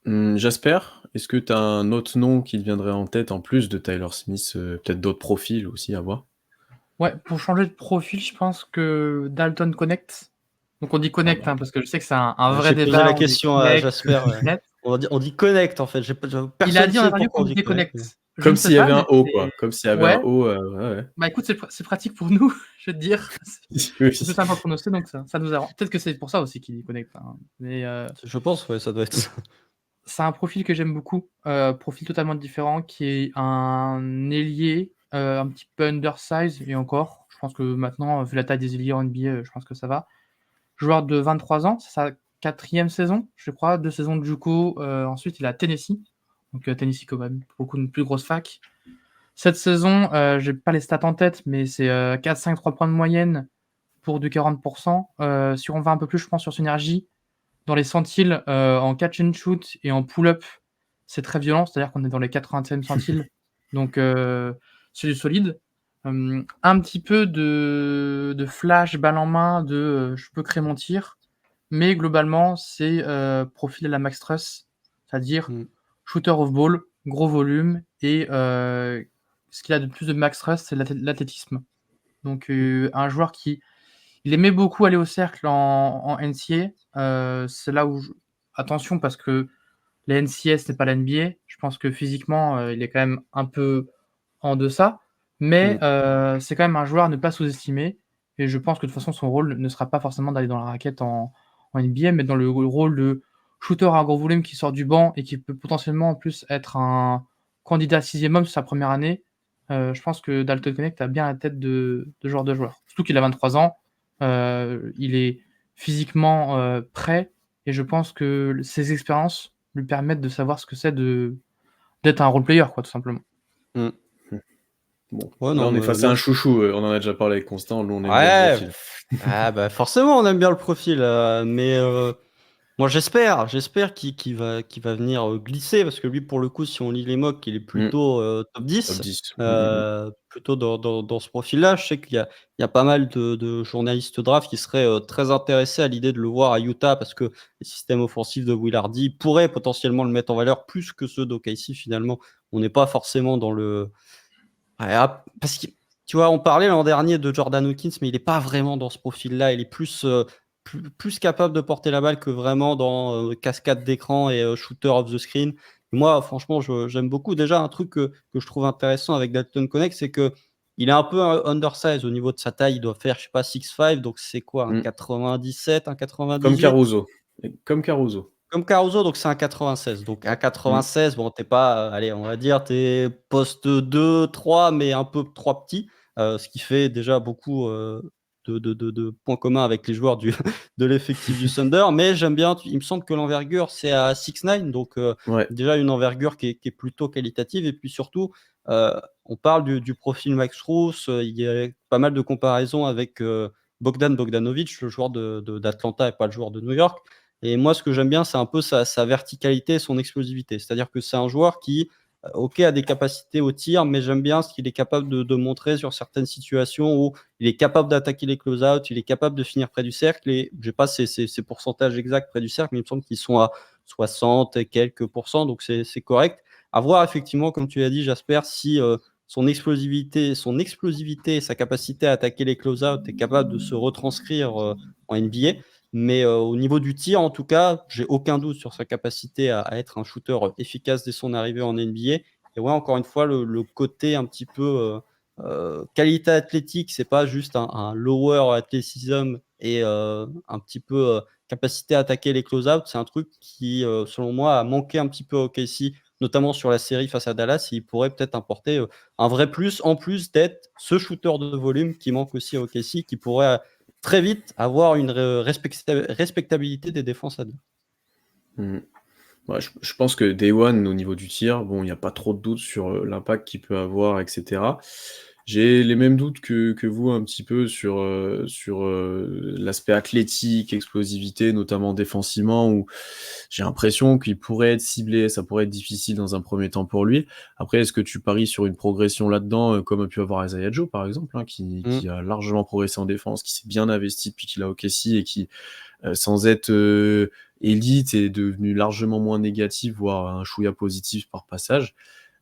Jasper, est-ce que tu as un autre nom qui te viendrait en tête en plus de Tyler Smith, peut-être d'autres profils aussi à voir? Ouais, pour changer de profil, je pense que Dalton Connect. Donc on dit Ah Connect, bah, hein, parce que je sais que c'est un vrai J'ai posé la débat, on dit question à Connect, Jasper. Net. On dit connect en fait. Il a Personne ne dit en sait interview pourquoi qu'on on dit disait connect. Connect. Je comme ne sais s'il y pas, avait mais un O, c'est quoi. Comme s'il y avait un ouais, O, ouais, ouais. bah écoute, c'est pratique pour nous, je veux te dire. C'est plus Oui. simple à prononcer, donc ça nous arrange. Peut-être que c'est pour ça aussi qu'il dit Connect, hein. Mais Je pense, ouais, ça doit être ça. c'est un profil que j'aime beaucoup, profil totalement différent, qui est un ailier, un petit peu undersize et encore, je pense que maintenant, vu la taille des ailiers en NBA, je pense que ça va. Joueur de 23 ans, c'est sa 4e saison, je crois, 2 saisons de JUCO, ensuite il est à Tennessee, donc Tennessee quand même beaucoup une plus grosse fac. Cette saison, j'ai pas les stats en tête, mais c'est 4-5, 3 points de moyenne pour du 40%. Si on va un peu plus, je pense, sur Synergie, dans les centiles, en catch and shoot et en pull-up, c'est très violent, c'est-à-dire qu'on est dans les 80e centiles, donc c'est du solide. Un petit peu de flash, balle en main, je peux créer mon tir, mais globalement, c'est profil à la Max Truss, c'est-à-dire Mm. shooter off ball, gros volume et ce qu'il a de plus de Max Truss, c'est l'athlétisme. Donc un joueur qui il aimait beaucoup aller au cercle en NCAA. C'est là où attention parce que la NCAA, ce n'est pas la NBA. Je pense que physiquement, il est quand même un peu en deçà, mais Mm. c'est quand même un joueur à ne pas sous-estimer et je pense que de toute façon, son rôle ne sera pas forcément d'aller dans la raquette en NBA, mais dans le rôle de shooter à gros volume qui sort du banc et qui peut potentiellement en plus être un candidat 6e homme sur sa première année. Je pense que Dalton Connect a bien la tête de ce genre de joueur. Surtout qu'il a 23 ans, il est physiquement prêt et je pense que ses expériences lui permettent de savoir ce que c'est d'être un role player, quoi, tout simplement. Mm. Bon, Ouais, là, non, on est mais face à un chouchou, on en a déjà parlé avec Constant, nous, on aime bien le ouais, profil. ah bah forcément, on aime bien le profil, mais moi j'espère qu'il va venir glisser, parce que lui, pour le coup, si on lit les mocks, il est Mmh, plutôt top top 10, 10. Mmh. plutôt dans ce profil-là. Je sais qu'il y a pas mal de journalistes draft qui seraient très intéressés à l'idée de le voir à Utah, parce que les systèmes offensifs de Will Hardy pourraient potentiellement le mettre en valeur plus que ceux d'OKC finalement. On n'est pas forcément dans le. Ouais, parce que tu vois, on parlait l'an dernier de Jordan Hawkins, mais il est pas vraiment dans ce profil-là. Il est plus capable de porter la balle que vraiment dans cascade d'écran et shooter off the screen. Moi, franchement, j'aime beaucoup. Déjà, un truc que je trouve intéressant avec Dalton Connect, c'est que il est un peu undersize au niveau de sa taille. Il doit faire, je sais pas, 6'5", donc c'est quoi, un Mmh. 97, un Comme 98? Caruso. Comme Caruso. Comme Caruso, donc c'est un 96. Donc un Mmh. 96, bon, t'es pas, allez, on va dire, t'es poste 2, 3, mais un peu trop petit, ce qui fait déjà beaucoup de points communs avec les joueurs de l'effectif du Thunder. Mais j'aime bien, il me semble que l'envergure, c'est à 6'9", donc Ouais. déjà une envergure qui est plutôt qualitative. Et puis surtout, on parle du profil Max Strus, il y a pas mal de comparaisons avec Bogdan Bogdanovic, le joueur d'Atlanta et pas le joueur de New York. Et moi, ce que j'aime bien, c'est un peu sa verticalité et son explosivité. C'est-à-dire que c'est un joueur qui, OK, a des capacités au tir, mais j'aime bien ce qu'il est capable de montrer sur certaines situations où il est capable d'attaquer les close-out, il est capable de finir près du cercle. Et je n'ai pas ses pourcentages exacts près du cercle, mais il me semble qu'ils sont à 60 et quelques pourcents, donc c'est correct. À voir effectivement, comme tu l'as dit, Jasper, si son explosivité et sa capacité à attaquer les close-out est capable de se retranscrire en NBA. Mais au niveau du tir, en tout cas, j'ai aucun doute sur sa capacité à être un shooter efficace dès son arrivée en NBA. Et ouais, encore une fois, le côté un petit peu qualité athlétique, c'est pas juste un lower athleticism et un petit peu capacité à attaquer les close-out. C'est un truc qui, selon moi, a manqué un petit peu au OKC, notamment sur la série face à Dallas. Et il pourrait peut-être apporter un vrai plus, en plus d'être ce shooter de volume qui manque aussi au OKC, qui pourrait très vite avoir une respectabilité des défenses adverses. Mmh. Ouais, je pense que Day One, au niveau du tir, bon, il y a pas trop de doutes sur, l'impact qu'il peut avoir et cetera. J'ai les mêmes doutes que vous un petit peu sur l'aspect athlétique, explosivité, notamment défensivement, où j'ai l'impression qu'il pourrait être ciblé, ça pourrait être difficile dans un premier temps pour lui. Après, est-ce que tu paries sur une progression là-dedans, comme a pu avoir Isaiah Joe, par exemple, hein, qui a largement progressé en défense, qui s'est bien investi depuis qu'il a OKC et qui, sans être, élite, est devenu largement moins négatif, voire un chouïa positif par passage.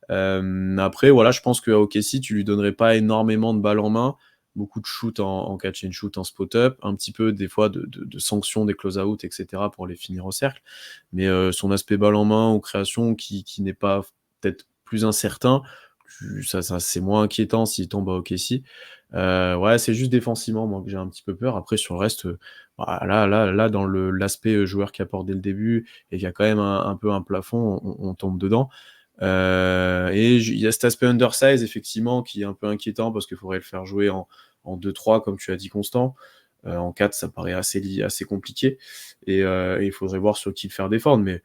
Après, voilà, je pense qu'à OKC, tu lui donnerais pas énormément de balles en main, beaucoup de shoot en catch and shoot, en spot-up, un petit peu des fois de sanctions des close-out, et cetera, pour les finir au cercle. Mais son aspect balle en main ou création qui n'est pas peut-être plus incertain, ça c'est moins inquiétant s'il tombe à OKC. Ouais, c'est juste défensivement, moi, que j'ai un petit peu peur. Après, sur le reste, bah, là, dans l'aspect joueur qui apporte dès le début et qui a quand même un peu un plafond, on tombe dedans. Et il y a cet aspect undersize, effectivement, qui est un peu inquiétant parce qu'il faudrait le faire jouer en 2-3, comme tu as dit, Constant. En 4, ça paraît assez compliqué. Et il faudrait voir sur qui le faire défendre. Mais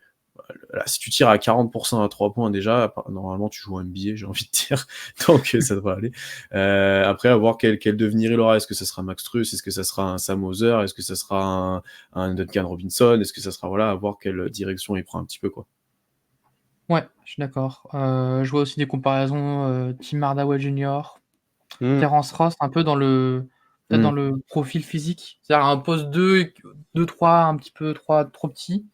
là, si tu tires à 40% à 3 points déjà, normalement tu joues en NBA, j'ai envie de dire. Donc ça devrait aller. Après, à voir quel devenir il aura. Est-ce que ça sera Max Strus? Est-ce que ça sera un Sam Hauser? Est-ce que ça sera un Duncan Robinson? Est-ce que ça sera, voilà, à voir quelle direction il prend un petit peu, quoi. Ouais, je suis d'accord. Je vois aussi des comparaisons, Tim Hardaway Junior, Mmh. Terrence Ross, un peu peut-être dans Mmh. le profil physique. C'est-à-dire un poste 2-3, un petit peu 3 trop petit.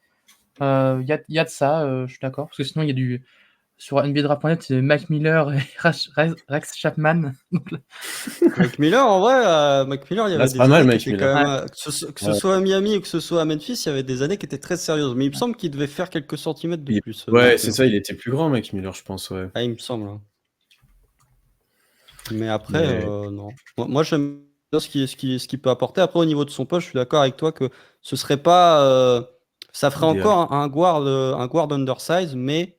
Il y a de ça, je suis d'accord. Parce que sinon, il y a sur NBADraft.net, c'est Mac Miller et Rex Chapman. Donc là, Mac Miller, en vrai, Mac Miller, il y Là, avait c'est pas des mal, années qui Mike étaient quand Miller. même, ouais, que ce Ouais. soit à Miami ou que ce soit à Memphis, il y avait des années qui étaient très sérieuses. Mais il me semble qu'il devait faire quelques centimètres de plus, Ouais, Mac c'est Miller. ça, il était plus grand, Mike Miller, je pense, ouais. Ah, il me semble, hein. Mais après, Mais non. Moi, j'aime bien ce qu'il peut apporter. Après, au niveau de son poste, je suis d'accord avec toi que ce serait pas. Ça ferait idéal. encore un guard undersize, mais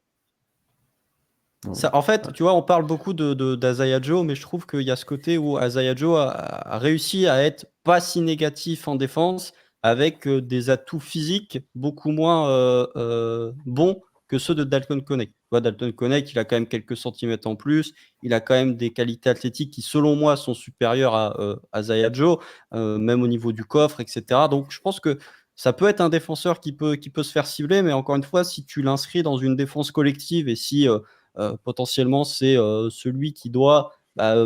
Ouais. en fait, tu vois, on parle beaucoup d'Isaiah Joe, mais je trouve qu'il y a ce côté où Isaiah Joe a réussi à être pas si négatif en défense, avec des atouts physiques beaucoup moins bons que ceux de Dalton Keunig. Tu vois, Dalton Keunig, il a quand même quelques centimètres en plus, il a quand même des qualités athlétiques qui, selon moi, sont supérieures à Zaya Joe, même au niveau du coffre, etc. Donc, je pense que ça peut être un défenseur qui peut se faire cibler, mais encore une fois, si tu l'inscris dans une défense collective et si potentiellement c'est celui qui doit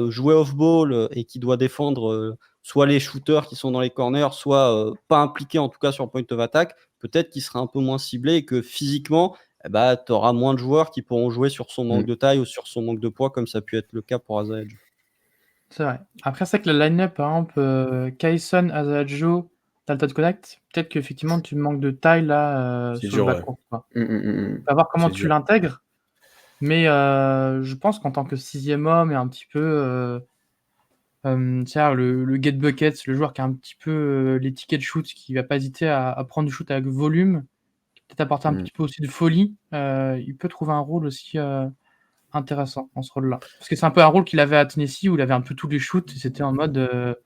jouer off-ball et qui doit défendre soit les shooters qui sont dans les corners, soit pas impliqués en tout cas sur le point of attack, peut-être qu'il sera un peu moins ciblé et que physiquement, tu auras moins de joueurs qui pourront jouer sur son manque Mm. de taille ou sur son manque de poids, comme ça a pu être le cas pour Isaiah Joe. C'est vrai. Après, c'est que la line-up, par exemple, Kyson, Azajo, Dalton Connect, peut-être qu'effectivement, tu manques de taille là C'est sur le dur, ouais. backcourt, quoi. Mm. On va voir comment C'est tu dur. l'intègres. Mais je pense qu'en tant que 6e homme et un petit peu tiens, le get bucket, le joueur qui a un petit peu les tickets de shoot, qui va pas hésiter à prendre du shoot avec volume, qui peut-être apporter un Mm. petit peu aussi de folie, il peut trouver un rôle aussi intéressant dans ce rôle-là. Parce que c'est un peu un rôle qu'il avait à Tennessee où il avait un peu tous les shoots et c'était en mode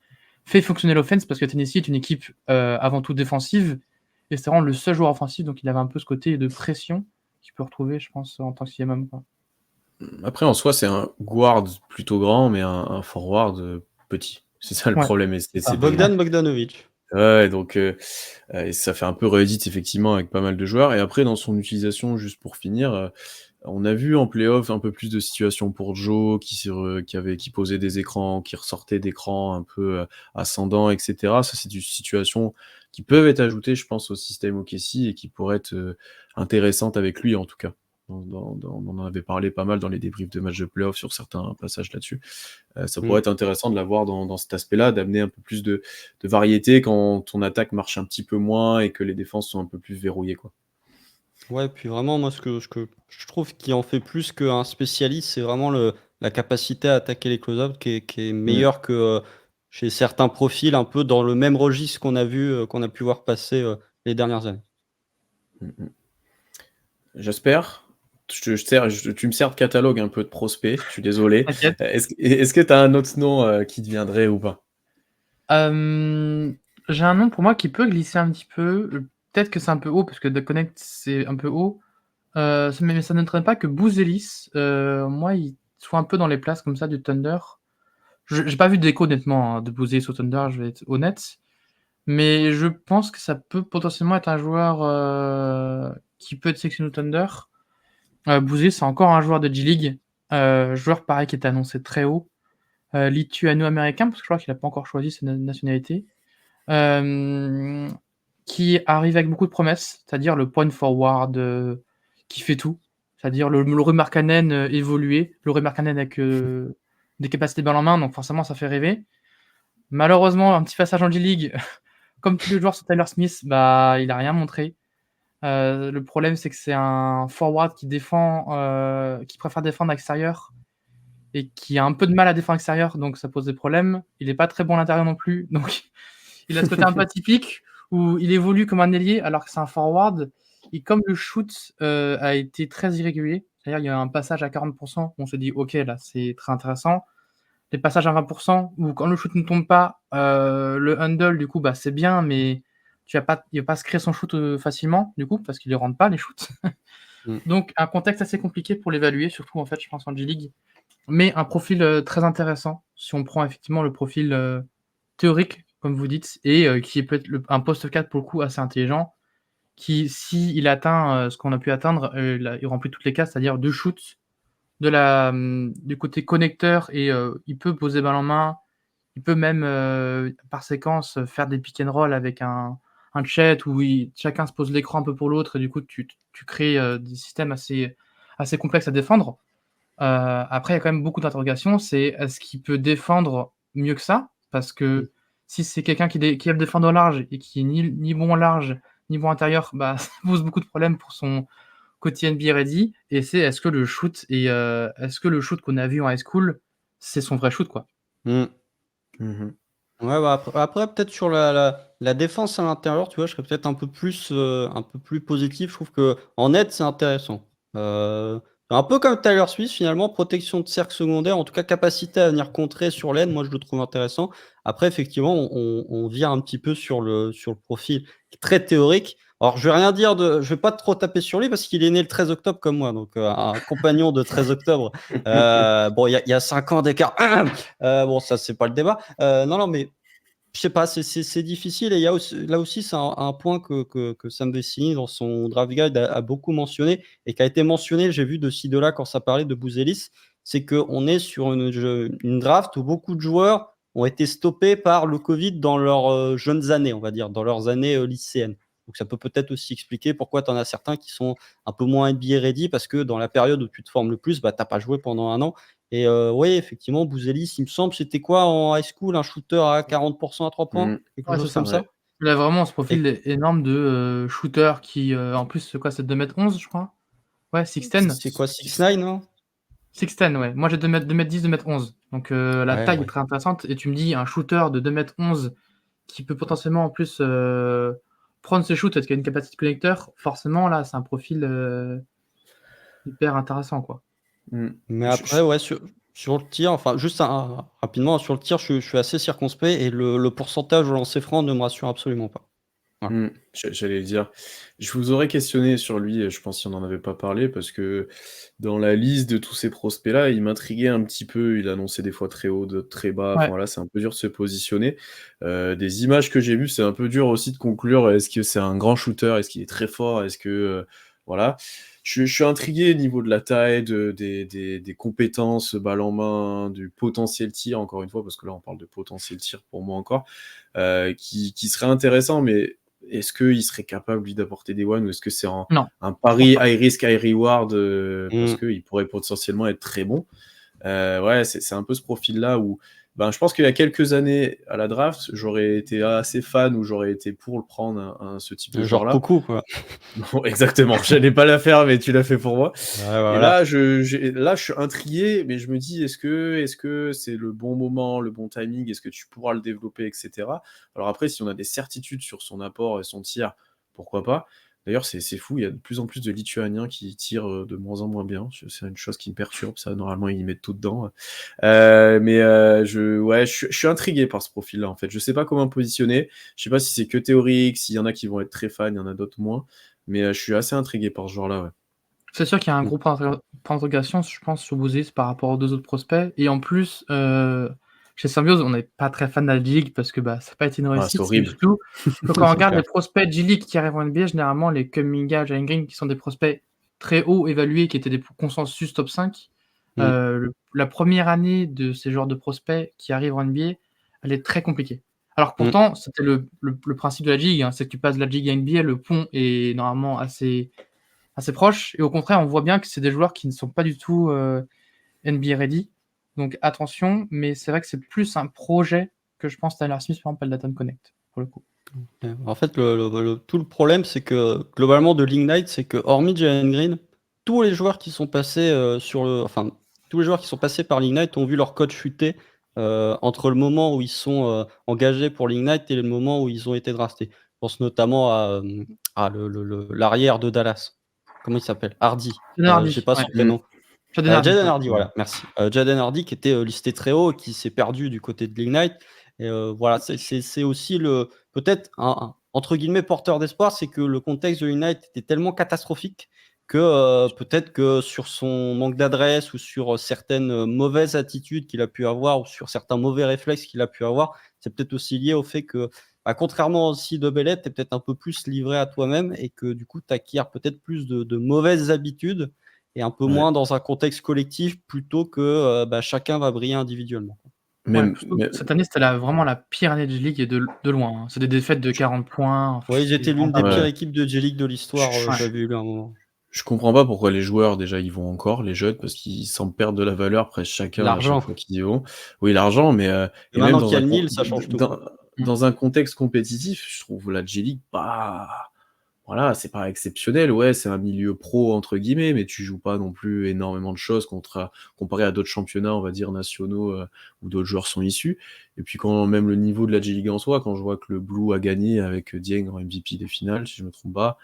fait fonctionner l'offense parce que Tennessee est une équipe avant tout défensive et c'est vraiment le seul joueur offensif, donc il avait un peu ce côté de pression qu'il peut retrouver, je pense, en tant que 6e homme, quoi. Après, en soi, c'est un guard plutôt grand, mais un forward petit. C'est ça le Ouais. problème. Et c'est Bogdan Bogdanovic. Ouais, donc et ça fait un peu Reddit effectivement avec pas mal de joueurs. Et après, dans son utilisation, juste pour finir, on a vu en playoff un peu plus de situations pour Joe qui posait des écrans, qui ressortait d'écrans un peu ascendants, etc. Ça, c'est des situations qui peuvent être ajoutées, je pense, au système OKC et qui pourraient être intéressantes avec lui en tout cas. On en avait parlé pas mal dans les débriefs de matchs de playoff sur certains passages là-dessus. Ça pourrait être intéressant de l'avoir dans cet aspect-là, d'amener un peu plus de variété quand ton attaque marche un petit peu moins et que les défenses sont un peu plus verrouillées, quoi. Ouais, puis vraiment, moi, ce que je trouve qui en fait plus qu'un spécialiste, c'est vraiment la capacité à attaquer les close-ups qui est meilleure que chez certains profils, un peu dans le même registre qu'on a vu, qu'on a pu voir passer les dernières années. J'espère. Tu me sers de catalogue un peu de prospects, je suis désolé. T'inquiète. Est-ce que tu as un autre nom qui te viendrait ou pas? J'ai un nom pour moi qui peut glisser un petit peu. Peut-être que c'est un peu haut, parce que The Connect, c'est un peu haut. Mais ça n'entraîne pas que Bouzelis, moi, il soit un peu dans les places comme ça du Thunder. J'ai pas vu d'écho, honnêtement, hein, de Bouzelis au Thunder, je vais être honnête. Mais je pense que ça peut potentiellement être un joueur qui peut être sélectionné au Thunder. Bouzelis, c'est encore un joueur de G-League. Joueur, pareil, qui est annoncé très haut. Lituano-américain, parce que je crois qu'il n'a pas encore choisi sa nationalité. Qui arrive avec beaucoup de promesses, c'est-à-dire le point forward qui fait tout, c'est-à-dire le Lauri Markkanen évolué, Lauri Markkanen avec des capacités balle en main, donc forcément ça fait rêver. Malheureusement, un petit passage en G-League, comme tous les joueurs sur Tyler Smith, il a rien montré. Le problème, c'est que c'est un forward qui défend, qui préfère défendre à l'extérieur et qui a un peu de mal à défendre à l'extérieur, donc ça pose des problèmes. Il n'est pas très bon à l'intérieur non plus, donc il a ce côté un peu atypique où il évolue comme un ailier alors que c'est un forward. Et comme le shoot a été très irrégulier, c'est-à-dire il y a un passage à 40% où on se dit ok, là c'est très intéressant. Les passages à 20% où quand le shoot ne tombe pas, le handle du coup c'est bien, mais il va pas se créer son shoot facilement du coup parce qu'il ne rentre pas les shoots. Donc un contexte assez compliqué pour l'évaluer, surtout en fait je pense en G-League. Mais un profil très intéressant si on prend effectivement le profil théorique, comme vous dites, et qui peut être un poste 4 pour le coup assez intelligent, qui, s'il atteint ce qu'on a pu atteindre, il remplit toutes les cases, c'est-à-dire 2 shoots, du côté connecteur, et il peut poser balle en main, il peut même par séquence faire des pick and roll avec un chat où chacun se pose l'écran un peu pour l'autre, et du coup tu crées des systèmes assez complexes à défendre. Après, il y a quand même beaucoup d'interrogations. C'est est-ce qu'il peut défendre mieux que ça? Parce que si c'est quelqu'un qui aime défendre au large et qui est ni bon au large, ni bon intérieur, ça pose beaucoup de problèmes pour son côté NBA ready. Et c'est est-ce que le shoot qu'on a vu en high school, c'est son vrai shoot, quoi? Ouais, après peut-être sur la défense à l'intérieur, tu vois, je serais peut-être un peu plus positif. Je trouve qu'en net, c'est intéressant. Un peu comme Tyler Smith, finalement, protection de cercle secondaire, en tout cas capacité à venir contrer sur l'aine, moi je le trouve intéressant. Après, effectivement, on vient un petit peu sur le profil très théorique. Alors, je vais pas trop taper sur lui parce qu'il est né le 13 octobre comme moi, donc un compagnon de 13 octobre. Bon, il y a 5 ans d'écart. Bon, ça, c'est pas le débat. Non, mais je sais pas, c'est difficile et il y a aussi, là aussi, c'est un point que Sam Vecini, dans son draft guide, a beaucoup mentionné et qui a été mentionné, j'ai vu de ci, de là, quand ça parlait de Bouzelis, c'est qu'on est sur une draft où beaucoup de joueurs ont été stoppés par le Covid dans leurs jeunes années, on va dire, dans leurs années lycéennes. Donc ça peut peut-être aussi expliquer pourquoi tu en as certains qui sont un peu moins NBA ready, parce que dans la période où tu te formes le plus, bah, tu n'as pas joué pendant un an. Et oui, effectivement, Bouzelis, il me semble, c'était quoi en high school, un shooter à 40% à 3 points, quelque Ouais, c'est chose ça. comme ça. Il a vraiment ce Et profil énorme de shooter qui, en plus, c'est quoi, c'est 2m11, je crois? Ouais, 6'10". c'est quoi, 6'9", non? 6'10", ouais. Moi, j'ai 2m10, 2m11. Donc, la Ouais, taille est ouais. très intéressante. Et tu me dis, un shooter de 2m11 qui peut potentiellement, en plus, prendre ses shoots, parce qu'il a une capacité de connecteur, forcément, là, c'est un profil hyper intéressant, quoi. Mais Je- après, je- ouais, sur le tir, enfin, juste rapidement, sur le tir, je suis assez circonspect et le pourcentage au lancer franc ne me rassure absolument pas. Voilà. J'allais le dire. Je vous aurais questionné sur lui, je pense qu'il n'en avait pas parlé, parce que dans la liste de tous ces prospects-là, il m'intriguait un petit peu. Il annonçait des fois très haut, d'autres très bas. Enfin Ouais. voilà, c'est un peu dur de se positionner. Des images que j'ai vues, c'est un peu dur aussi de conclure. Est-ce que c'est un grand shooter? Est-ce qu'il est très fort? Est-ce que voilà. Je suis intrigué au niveau de la taille, des compétences, balle en main, du potentiel tir, encore une fois, parce que là on parle de potentiel tir pour moi encore, qui serait intéressant, mais est-ce qu'il serait capable, lui, d'apporter des one, ou est-ce que c'est Non, un je pense pari pas. high risk, high reward, parce Mm. qu'il pourrait potentiellement être très bon? Ouais, c'est un peu ce profil-là où ben, je pense qu'il y a quelques années, à la draft, j'aurais été assez fan, ou j'aurais été pour le prendre, ce type de Genre joueur-là. Poku, quoi. Bon, exactement, j'allais pas la faire, mais tu l'as fait pour moi. Ouais, Et voilà. là, je suis intrigué, mais je me dis, est-ce que c'est le bon moment, le bon timing? Est-ce que tu pourras le développer, etc. Alors après, si on a des certitudes sur son apport et son tir, pourquoi pas? D'ailleurs, c'est fou, il y a de plus en plus de Lituaniens qui tirent de moins en moins bien. C'est une chose qui me perturbe, ça. Normalement, ils mettent tout dedans. Ouais, je suis intrigué par ce profil-là, en fait. Je sais pas comment me positionner. Je sais pas si c'est que théorique, s'il y en a qui vont être très fans, il y en a d'autres moins. Mais je suis assez intrigué par ce joueur-là, ouais. C'est sûr qu'il y a un Mm. gros point d'interrogation, je pense, sur Bouzelis par rapport aux 2 autres prospects. Et en plus, chez Symbiose, on n'est pas très fan de la G-League parce que, bah, ça n'a pas été une Ah, c'est réussite. Mais horrible. surtout, quand on C'est regarde clair. les prospects G-League qui arrivent en NBA, généralement, les Kuminga, Jalen Green, qui sont des prospects très haut évalués, qui étaient des consensus top 5, Mm. la première année de ces genres de prospects qui arrivent en NBA, elle est très compliquée. Alors que Mm. pourtant, c'était le principe de la G-League, hein, c'est que tu passes de la G-League à NBA, le pont est normalement assez proches. Et au contraire, on voit bien que c'est des joueurs qui ne sont pas du tout NBA ready. Donc attention, mais c'est vrai que c'est plus un projet que je pense Tyler Smith, par exemple, Peloton Connect, pour le coup. En fait, tout le problème, c'est que globalement de l'Ignite, c'est que hormis Jalen Green, tous les joueurs qui sont passés tous les joueurs qui sont passés par l'Ignite ont vu leur code chuter entre le moment où ils sont engagés pour l'Ignite et le moment où ils ont été draftés. Je pense notamment à l'arrière de Dallas. Comment il s'appelle? Hardy. Jaden J'ai Hardy, pas ouais. son prénom. Jaden Hardy, Jaden ouais. Hardy, voilà, merci. Jaden Hardy qui était listé très haut, qui s'est perdu du côté de l'Ignite. Et voilà, c'est aussi peut-être entre guillemets porteur d'espoir, c'est que le contexte de l'Ignite était tellement catastrophique que peut-être que sur son manque d'adresse ou sur certaines mauvaises attitudes qu'il a pu avoir ou sur certains mauvais réflexes qu'il a pu avoir, c'est peut-être aussi lié au fait que, bah, contrairement aussi de Bellet, tu es peut-être un peu plus livré à toi-même et que du coup, tu acquiers peut-être plus de mauvaises habitudes et un peu Ouais. moins dans un contexte collectif plutôt que bah, chacun va briller individuellement. Ouais, Même, surtout que cette année, c'était vraiment la pire année de G-League et de loin, hein. C'est des défaites de 40 points. Enfin, Ouais, ils c'est étaient vraiment l'une pas des pires ouais. équipes de J-League de Je, l'histoire, je- ouais. j'avais lu à un moment. je comprends pas pourquoi les joueurs, déjà, ils vont encore, les jeunes, parce qu'ils s'en perdent de la valeur presque chacun à chaque L'argent. fois qu'ils y vont. Oui, l'argent, mais Et et même maintenant qu'il y a le Nil, ça change tout. Mm. dans un contexte compétitif, je trouve la G-League pas. Voilà, c'est pas exceptionnel. Ouais, c'est un milieu pro, entre guillemets, mais tu joues pas non plus énormément de choses comparé à d'autres championnats, on va dire, nationaux, où d'autres joueurs sont issus. Et puis, quand même le niveau de la G-League en soi, quand je vois que le Blue a gagné avec Dieng en MVP des finales, si je me trompe pas,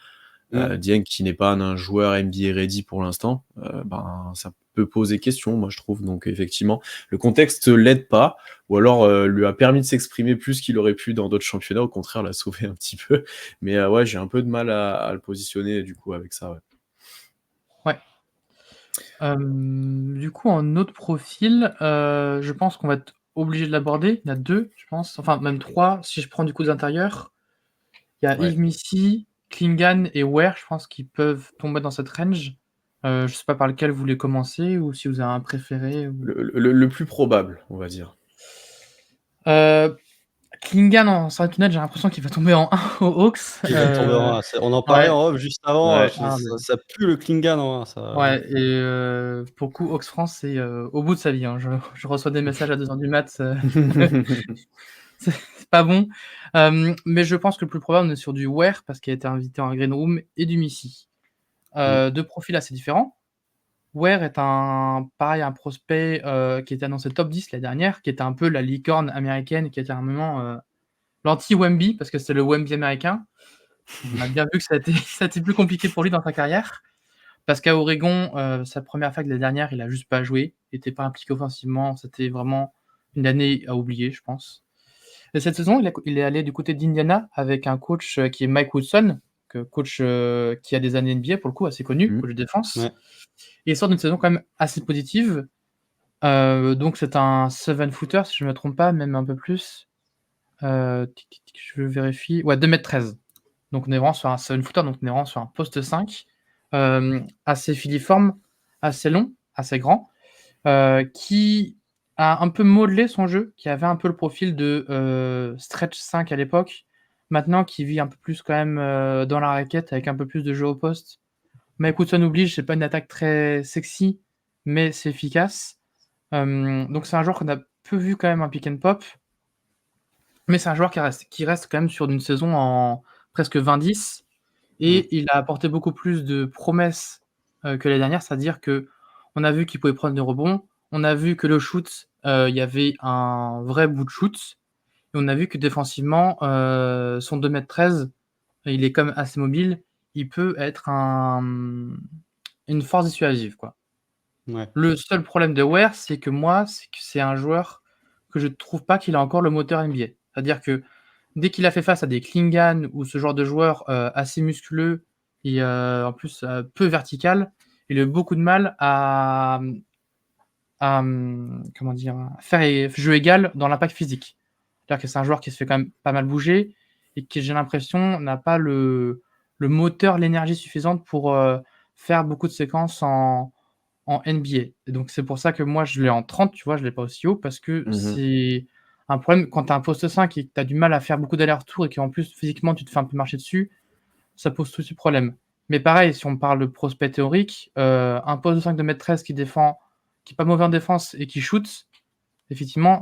Mm. Dieng qui n'est pas un joueur NBA ready pour l'instant, ben, peut poser question, moi je trouve. Donc effectivement, le contexte l'aide pas, ou alors lui a permis de s'exprimer plus qu'il aurait pu dans d'autres championnats, au contraire l'a sauvé un petit peu. Mais ouais, j'ai un peu de mal à le positionner du coup avec ça. Ouais. Ouais. Du coup, en autre profil, je pense qu'on va être obligé de l'aborder. Il y en a 2, je pense, enfin même 3 si je prends du coup des intérieurs. Il y a Ouais. Yves Missi, Klingan et Ware, je pense qu'ils peuvent tomber dans cette range. Je sais pas par lequel vous voulez commencer ou si vous avez un préféré ou... Le plus probable, on va dire. Klingan en Sentinel, j'ai l'impression qu'il va tomber en 1 aux Hawks. Il va tomber en 1. On en parlait Ouais. en off juste avant. Ouais. Ça pue le Klingan en 1. Ça... Ouais, et pour le coup, Hawks France, c'est au bout de sa vie. Hein. Je reçois des messages à 2h du mat. C'est pas bon. Mais je pense que le plus probable, on est sur du Ware parce qu'il a été invité en Green Room et du Missi. Deux profils assez différents. Ware est pareil, un prospect qui était annoncé top 10 l'année dernière, qui était un peu la licorne américaine, qui était à un moment l'anti-Wemby, parce que c'était le Wemby américain. On a bien vu que ça a été plus compliqué pour lui dans sa carrière. Parce qu'à Oregon, sa première fac de l'année dernière, il a juste pas joué, il était pas impliqué offensivement, c'était vraiment une année à oublier, je pense. Et cette saison, il est allé du côté d'Indiana avec un coach qui est Mike Woodson, coach qui a des années NBA pour le coup, assez connu, coach de défense. Ouais. Et il sort d'une saison quand même assez positive. Donc c'est un 7-footer, si je ne me trompe pas, même un peu plus. Je vérifie. Ouais, 2m13. Donc on est vraiment sur un 7-footer, donc on est vraiment sur un poste 5. Assez filiforme, assez long, assez grand, qui a un peu modelé son jeu, qui avait un peu le profil de stretch 5 à l'époque, maintenant qui vit un peu plus quand même dans la raquette avec un peu plus de jeu au poste. Mike Woodson oblige, c'est pas une attaque très sexy, mais c'est efficace. Donc c'est un joueur qu'on a peu vu quand même en pick and pop, mais c'est un joueur qui reste quand même sur une saison en presque 20-10. Et il a apporté beaucoup plus de promesses que l'année dernière, c'est-à-dire qu'on a vu qu'il pouvait prendre des rebonds, on a vu que le shoot, il y avait un vrai bout de shoot, et on a vu que défensivement, son 2m13, il est quand même assez mobile, il peut être une force dissuasive, quoi. Ouais. Le seul problème de Ware, c'est que c'est un joueur que je trouve pas qu'il a encore le moteur NBA. C'est-à-dire que dès qu'il a fait face à des Klingan ou ce genre de joueurs assez musculeux et en plus peu vertical, il a eu beaucoup de mal à comment dire, faire jeu égal dans l'impact physique. C'est-à-dire que c'est un joueur qui se fait quand même pas mal bouger et qui, j'ai l'impression, n'a pas le moteur, l'énergie suffisante pour faire beaucoup de séquences en NBA. Et donc c'est pour ça que moi je l'ai en 30, tu vois, je l'ai pas aussi haut parce que c'est un problème quand tu as un poste 5 et que tu as du mal à faire beaucoup d'allers-retours et qu'en plus physiquement tu te fais un peu marcher dessus, ça pose tout de suite problème. Mais pareil, si on parle de prospect théorique, un poste de 5 de 1m13 qui défend, qui est pas mauvais en défense et qui shoot, effectivement,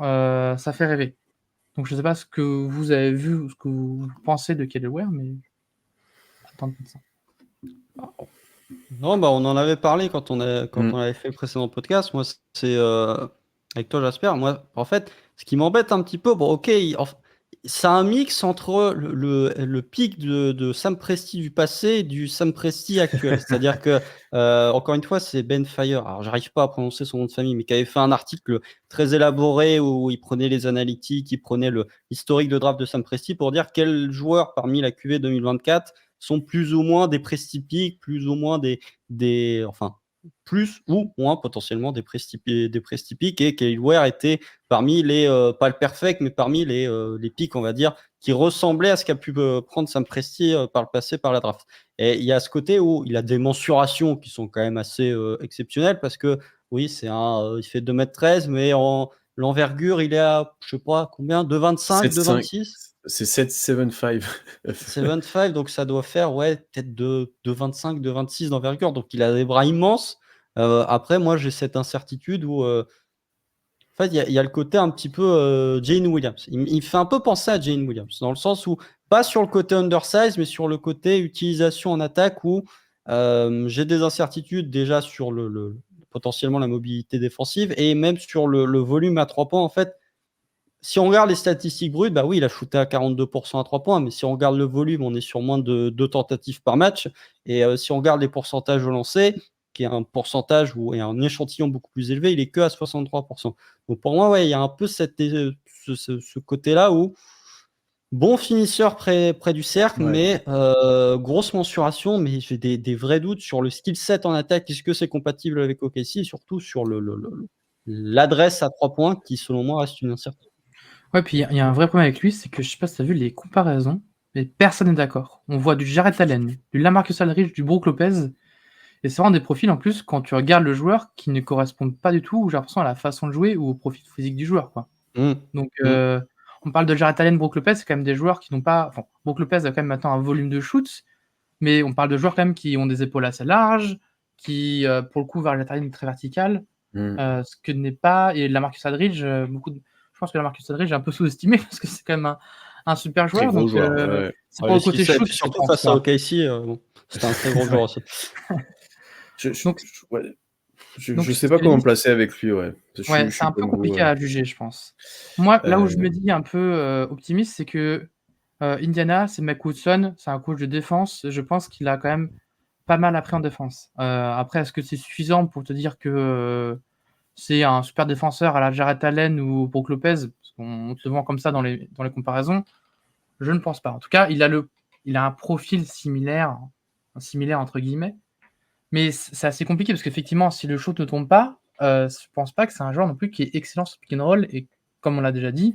ça fait rêver. Donc je sais pas ce que vous avez vu ou ce que vous pensez de Kelly Ware, mais attendez ça. Non, bah on en avait parlé quand on avait fait le précédent podcast. Moi, c'est avec toi, Jasper. Moi, en fait, ce qui m'embête un petit peu, bon, ok, c'est un mix entre le pic de Sam Presti du passé et du Sam Presti actuel. C'est-à-dire que, encore une fois, c'est Ben Fire. Alors, j'arrive pas à prononcer son nom de famille, mais qui avait fait un article très élaboré où il prenait les analytiques, il prenait l'historique de draft de Sam Presti pour dire quel joueur parmi la QV 2024 sont plus ou moins des prestipiques, plus ou moins enfin, plus ou moins potentiellement des prestipiques, et Kelly Ware était parmi les, pas le perfect, mais parmi les pics, on va dire, qui ressemblaient à ce qu'a pu prendre Sam Presti par le passé par la draft. Et il y a ce côté où il a des mensurations qui sont quand même assez exceptionnelles parce que, oui, il fait 2m13, mais l'envergure, il est à, je sais pas combien, 2,25, 2,26 C'est 7,75. 7,5, donc ça doit faire, ouais, peut-être de 25, de 26 d'envergure. Donc il a des bras immenses. Après, moi, j'ai cette incertitude où, en fait, il y a le côté un petit peu Jane Williams. Il fait un peu penser à Jane Williams, dans le sens où, pas sur le côté undersize, mais sur le côté utilisation en attaque, où j'ai des incertitudes déjà sur potentiellement la mobilité défensive et même sur le volume à 3 points. En fait, si on regarde les statistiques brutes, bah oui, il a shooté à 42% à 3 points, mais si on regarde le volume, on est sur moins de 2 tentatives par match. Et si on regarde les pourcentages au lancer, qui est un pourcentage et un échantillon beaucoup plus élevé, il est que à 63%. Donc pour moi, ouais, il y a un peu ce côté-là où bon finisseur près du cercle, Ouais. mais grosse mensuration, mais j'ai des vrais doutes sur le skill set en attaque. Est-ce que c'est compatible avec OKC et surtout sur l'adresse à 3 points qui, selon moi, reste une incertitude. Ouais, puis il y a un vrai problème avec lui, c'est que je sais pas si tu as vu les comparaisons, mais personne n'est d'accord. On voit du Jarrett Allen, du Lamarcus Aldridge, du Brook Lopez, et c'est vraiment des profils en plus, quand tu regardes le joueur, qui ne correspondent pas du tout, j'ai l'impression, à la façon de jouer ou au profil physique du joueur, quoi. Donc, on parle de Jarrett Allen, Brook Lopez, c'est quand même des joueurs qui n'ont pas. Enfin, Brook Lopez a quand même maintenant un volume de shoot, mais on parle de joueurs quand même qui ont des épaules assez larges, qui, pour le coup, Jarrett Allen est très vertical, ce que n'est pas. Et Lamarcus Aldridge, je pense que Lamarcus Aldridge est un peu sous-estimé parce que c'est quand même un super Très joueur. gros Donc, joueur. Ouais. c'est Ouais, pour le les skills côté set, shoot, puis je surtout pense face à pas. OKC, c'était un très gros joueur aussi. Donc, Ouais. Je donc, sais ce pas que je comment me dis, placer avec lui, ouais. ouais, Je c'est suis un peu comme vous. compliqué à juger, je pense. Moi, là où je me Euh, dis un peu optimiste, c'est que Indiana, c'est Mike Woodson, c'est un coach de défense. Je pense qu'il a quand même pas mal appris en défense. Après, est-ce que c'est suffisant pour te dire que c'est un super défenseur à la Jarrett Allen ou Brook Lopez, parce qu'on te le vend comme ça dans les comparaisons? Je ne pense pas. En tout cas, il a un profil similaire entre guillemets, mais c'est assez compliqué parce qu'effectivement, si le shoot ne tombe pas, je pense pas que c'est un joueur non plus qui est excellent sur pick and roll et comme on l'a déjà dit,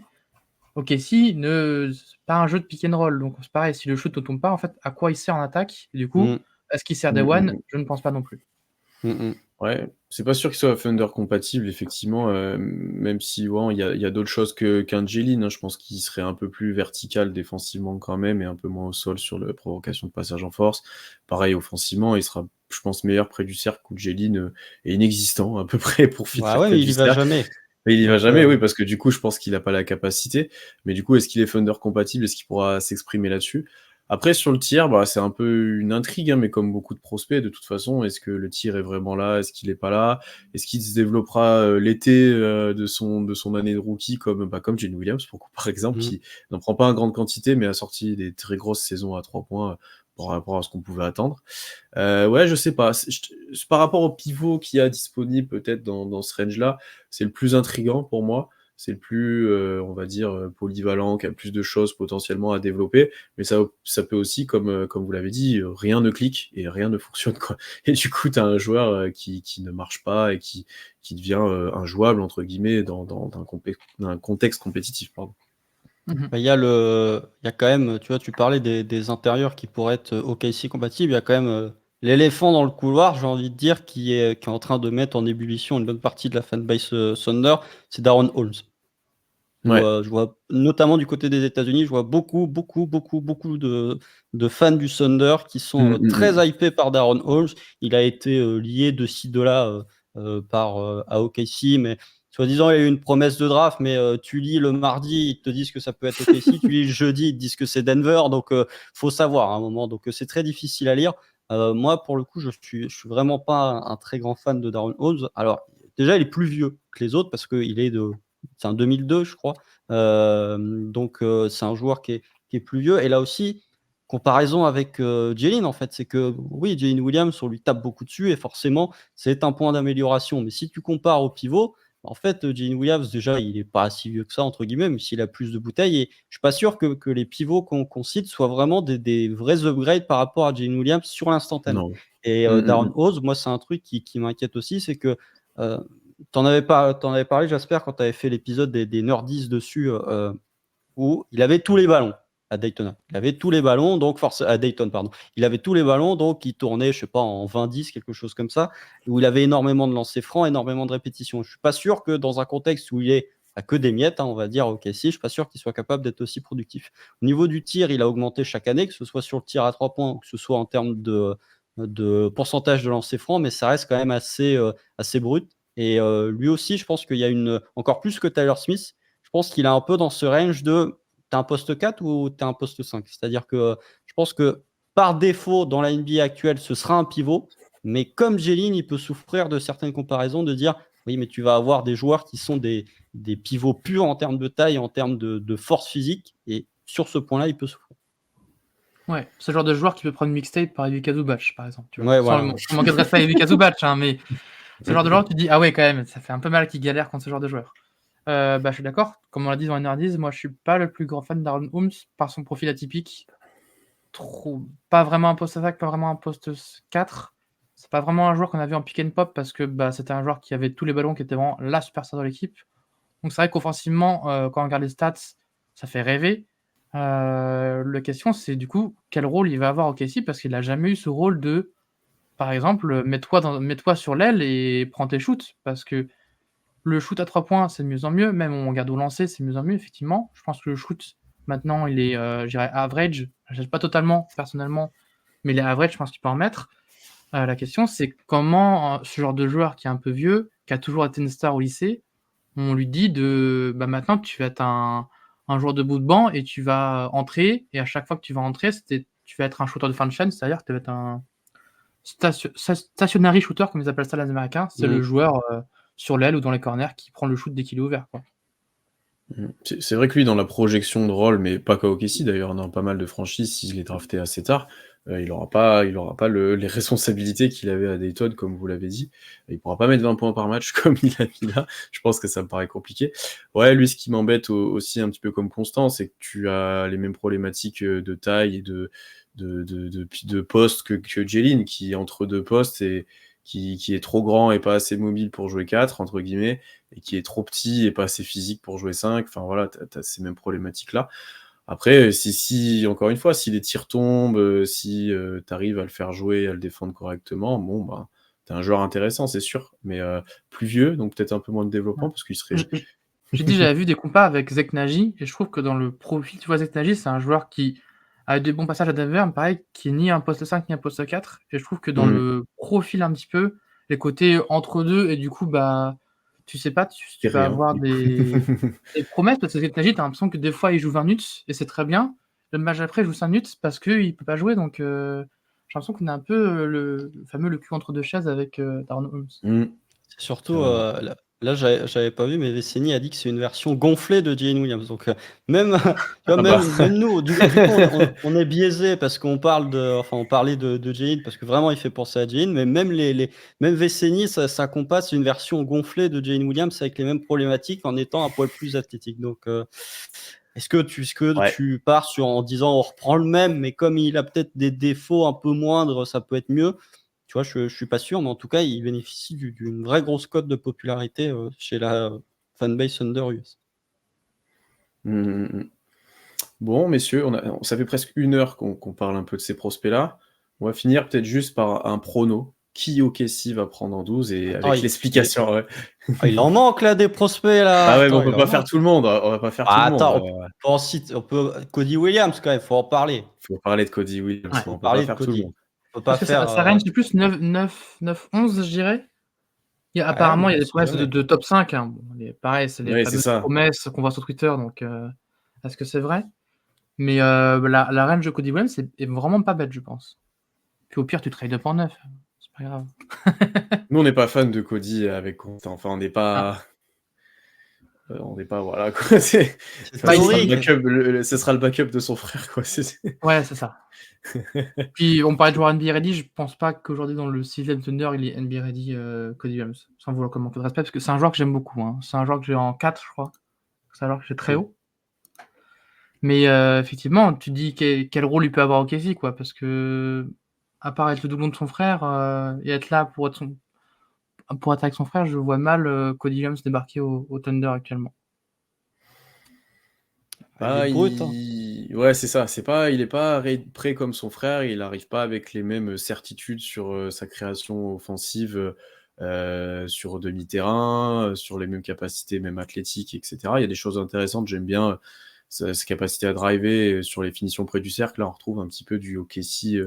OKC c'est pas un jeu de pick and roll, donc c'est pareil, si le shoot ne tombe pas, en fait, à quoi il sert en attaque? Et du coup, Mm, est-ce qu'il sert mm, des mm, one? mm. Je ne pense pas non plus. mm, mm. Ouais, c'est pas sûr qu'il soit Thunder compatible, effectivement, même si ouais, il y a d'autres choses qu'un Jalen, hein. Je pense qu'il serait un peu plus vertical défensivement quand même et un peu moins au sol sur la provocation de passage en force. Pareil, offensivement, il sera, je pense, meilleur près du cercle où Jalen est inexistant à peu près pour Ouais, finir ouais, près mais il du y va cercle. jamais. Mais il y va Donc, jamais, oui, parce que du coup, je pense qu'il a pas la capacité. Mais du coup, est-ce qu'il est Thunder compatible? Est-ce qu'il pourra s'exprimer là-dessus? Après, sur le tir, bah, c'est un peu une intrigue, hein, mais comme beaucoup de prospects, de toute façon, est-ce que le tir est vraiment là? Est-ce qu'il est pas là? Est-ce qu'il se développera l'été de son année de rookie comme Jane Williams, par exemple, mm. qui n'en prend pas en grande quantité, mais a sorti des très grosses saisons à 3 points par rapport à ce qu'on pouvait attendre. Ouais, je sais pas. Par rapport au pivot qu'il y a disponible peut-être dans ce range-là, c'est le plus intriguant pour moi. C'est le plus, on va dire, polyvalent, qui a plus de choses potentiellement à développer. Mais ça peut aussi, comme vous l'avez dit, rien ne clique et rien ne fonctionne, quoi. Et du coup, tu as un joueur qui ne marche pas et qui devient injouable, entre guillemets, dans un contexte compétitif. Pardon. Mhm. Bah, il y a quand même, tu vois, tu parlais des intérieurs qui pourraient être OKC compatibles. Il y a quand même l'éléphant dans le couloir, j'ai envie de dire, qui est en train de mettre en ébullition une bonne partie de la fanbase Thunder, c'est Darren Holmes. Ouais. Je vois notamment du côté des États-Unis, je vois beaucoup de fans du Thunder qui sont très hypés par Darren Holmes. Il a été lié de ci, de là à OKC, mais soi-disant, il y a eu une promesse de draft, mais tu lis le mardi, ils te disent que ça peut être OKC, tu lis le jeudi, ils te disent que c'est Denver, donc faut savoir à un moment. Donc c'est très difficile à lire. Moi, pour le coup, je suis vraiment pas un très grand fan de Darren Holmes. Alors, déjà, il est plus vieux que les autres parce qu'il est c'est un 2002, je crois. Donc, c'est un joueur qui est plus vieux. Et là aussi, comparaison avec Jalen, en fait, c'est que oui, Jalen Williams, on lui tape beaucoup dessus et forcément, c'est un point d'amélioration. Mais si tu compares au pivot, en fait, Jalen Williams, déjà, il n'est pas si vieux que ça, entre guillemets, même s'il a plus de bouteilles. Et je suis pas sûr que les pivots qu'on cite soient vraiment des vrais upgrades par rapport à Jalen Williams sur l'instantané. Non. Et Darren Rose, moi, c'est un truc qui m'inquiète aussi, c'est que t'en avais parlé, Jasper, quand tu avais fait l'épisode des Nerdies dessus, où il avait tous les ballons à Daytona. Il avait tous les ballons, donc à Dayton, pardon. Il avait tous les ballons, donc il tournait, je sais pas, en 20-10, quelque chose comme ça, où il avait énormément de lancers francs, énormément de répétitions. Je suis pas sûr que dans un contexte où il est à que des miettes, hein, on va dire, ok, si, je suis pas sûr qu'il soit capable d'être aussi productif. Au niveau du tir, il a augmenté chaque année, que ce soit sur le tir à 3 points ou que ce soit en termes de pourcentage de lancers francs, mais ça reste quand même assez brut. Et lui aussi, je pense qu'il y a encore plus que Tyler Smith, je pense qu'il est un peu dans ce range de tu as un poste 4 ou tu as un poste 5. C'est-à-dire que je pense que par défaut, dans la NBA actuelle, ce sera un pivot. Mais comme Jalen, il peut souffrir de certaines comparaisons, de dire oui, mais tu vas avoir des joueurs qui sont des pivots purs en termes de taille, en termes de force physique. Et sur ce point-là, il peut souffrir. Ouais, c'est le genre de joueur qui peut prendre une mixtape par Ivica Zubac, par exemple, tu vois? Ouais, Sans voilà. sans manquer de respect à Ivica Zubac, hein, mais c'est le genre de joueur où tu te dis: «Ah ouais, quand même, ça fait un peu mal qu'il galère contre ce genre de joueur». Bah, je suis d'accord. Comme on l'a dit dans les Nerdies, moi, je suis pas le plus grand fan d'Aaron Holmes par son profil atypique. Trop pas vraiment un poste attaque, pas vraiment un poste 4. C'est pas vraiment un joueur qu'on a vu en pick and pop parce que, bah, c'était un joueur qui avait tous les ballons, qui était vraiment la superstar de l'équipe. Donc c'est vrai qu'offensivement, quand on regarde les stats, ça fait rêver. La question, c'est du coup, quel rôle il va avoir au KC parce qu'il a jamais eu ce rôle de, par exemple, mets-toi sur l'aile et prends tes shoots. Parce que le shoot à 3 points, c'est de mieux en mieux. Même on regarde au lancer, c'est de mieux en mieux, effectivement. Je pense que le shoot, maintenant, il est, je dirais average. J'achète pas totalement, personnellement, mais il est average, je pense qu'il peut en mettre. La question, c'est comment, ce genre de joueur qui est un peu vieux, qui a toujours été une star au lycée, on lui dit de bah, maintenant tu vas être un joueur de bout de banc et tu vas entrer et à chaque fois que tu vas entrer, tu vas être un shooter de fin de chaîne, c'est-à-dire que tu vas être un stationary shooter comme ils appellent ça les Américains. C'est le Mmh. joueur, sur l'aile ou dans les corners qui prend le shoot dès qu'il est ouvert, quoi. C'est vrai que lui, dans la projection de rôle, mais pas qu'à OKC d'ailleurs, dans pas mal de franchises, s'il est drafté assez tard, il aura pas les responsabilités qu'il avait à Dayton, comme vous l'avez dit. Il pourra pas mettre 20 points par match comme il a mis là. Je pense que ça me paraît compliqué. Ouais, lui, ce qui m'embête aussi un petit peu comme Constant, c'est que tu as les mêmes problématiques de taille et de poste que Jeline, qui est entre deux postes et qui est trop grand et pas assez mobile pour jouer 4, entre guillemets, et qui est trop petit et pas assez physique pour jouer 5. Enfin voilà, t'as ces mêmes problématiques-là. Après, si encore une fois, si les tirs tombent, si tu arrives à le faire jouer, à le défendre correctement, bon, bah, t'es un joueur intéressant, c'est sûr, mais plus vieux, donc peut-être un peu moins de Ouais. développement, parce qu'il J serait... j j'ai dit j'avais vu des compas avec Zek Nagy et je trouve que dans le profil, tu vois, Zek Nagy, c'est un joueur qui a des bons passages à Denver, mais pareil, qui est ni un poste 5 ni un poste 4 et je trouve que dans Mmh. le profil un petit peu, les côtés entre 2 et du coup, bah, tu sais pas, tu C'est vas rien. avoir des promesses parce que Zek Nagy, tu as l'impression que des fois, il joue 20 minutes et c'est très bien. Le match après, il joue 5 minutes parce qu'il peut pas jouer donc j'ai l'impression qu'on a un peu, le fameux le cul entre 2 chaises avec, Darren Holmes. Mmh. C'est surtout, C'est vrai. là j'avais pas vu, mais Vecenie a dit que c'est une version gonflée de Jalen Williams. Donc, même, tu vois, Ah bah. même nous, du coup, on est biaisés parce qu'on parle on parlait de Jalen parce que vraiment il fait penser à Jalen, mais même Vecenie, sa compas, c'est une version gonflée de Jalen Williams avec les mêmes problématiques en étant un poil plus athlétique. Donc, est-ce que Ouais. tu pars en disant on reprend le même, mais comme il a peut-être des défauts un peu moindres, ça peut être mieux? Tu vois, je suis pas sûr, mais en tout cas, il bénéficie d'une vraie grosse cote de popularité, chez la fanbase Thunder US. Mmh, mmh, mmh. Bon, messieurs, ça fait presque 1 heure qu'on parle un peu de ces prospects-là. On va finir peut-être juste par un prono. Qui OKC va prendre en 12 et Attends, avec l'explication, ouais. il en manque là des prospects là! Ah ouais, mais Attends, on il peut en pas faire manque. tout le monde, on va pas faire tout le Ah monde. attends, on peut Cody Williams quand même, faut en parler. Faut parler de Cody Williams, Ouais. mais Faut on peut pas parler de faire tout le Cody. monde. On peut pas Parce que ça faire, ça range c'est plus 9-11, je dirais. ouais, Apparemment, mais il y a on des sait promesses jamais. de top 5, hein. Bon, pareil, c'est les Ouais, c'est fameuses ça. promesses qu'on voit sur Twitter, donc est-ce que c'est vrai? Mais la range de Cody Williams est vraiment pas bête, je pense. Puis au pire, tu trades up en 9, c'est pas grave. Nous, on n'est pas fan de Cody avec Constant. Enfin, Ah, on n'est pas, voilà, quoi. C'est Enfin, bah, ce sera le théorique. backup, ce sera le backup de son frère, quoi. ouais, c'est ça. Puis on parlait de joueur NBA ready, je pense pas qu'aujourd'hui dans le 6e Thunder, il est NBA ready, Cody Williams. Sans vouloir comment manquer de respect, parce que c'est un joueur que j'aime beaucoup, hein. C'est un joueur que j'ai en 4, je crois. C'est un joueur que j'ai très Mmh. haut. Mais effectivement, tu te dis quel rôle il peut avoir au KC, quoi, parce que à part être le doublon de son frère, et être là pour être avec son frère, je vois mal, Cody Williams débarquer au Thunder actuellement. Ah, il est Ah, brut, hein. ouais, c'est ça. Il est pas prêt comme son frère. Il n'arrive pas avec les mêmes certitudes sur sa création offensive, sur demi-terrain, sur les mêmes capacités, même athlétiques, etc. Il y a des choses intéressantes. J'aime bien sa capacité à driver sur les finitions près du cercle. Là, on retrouve un petit peu du OKC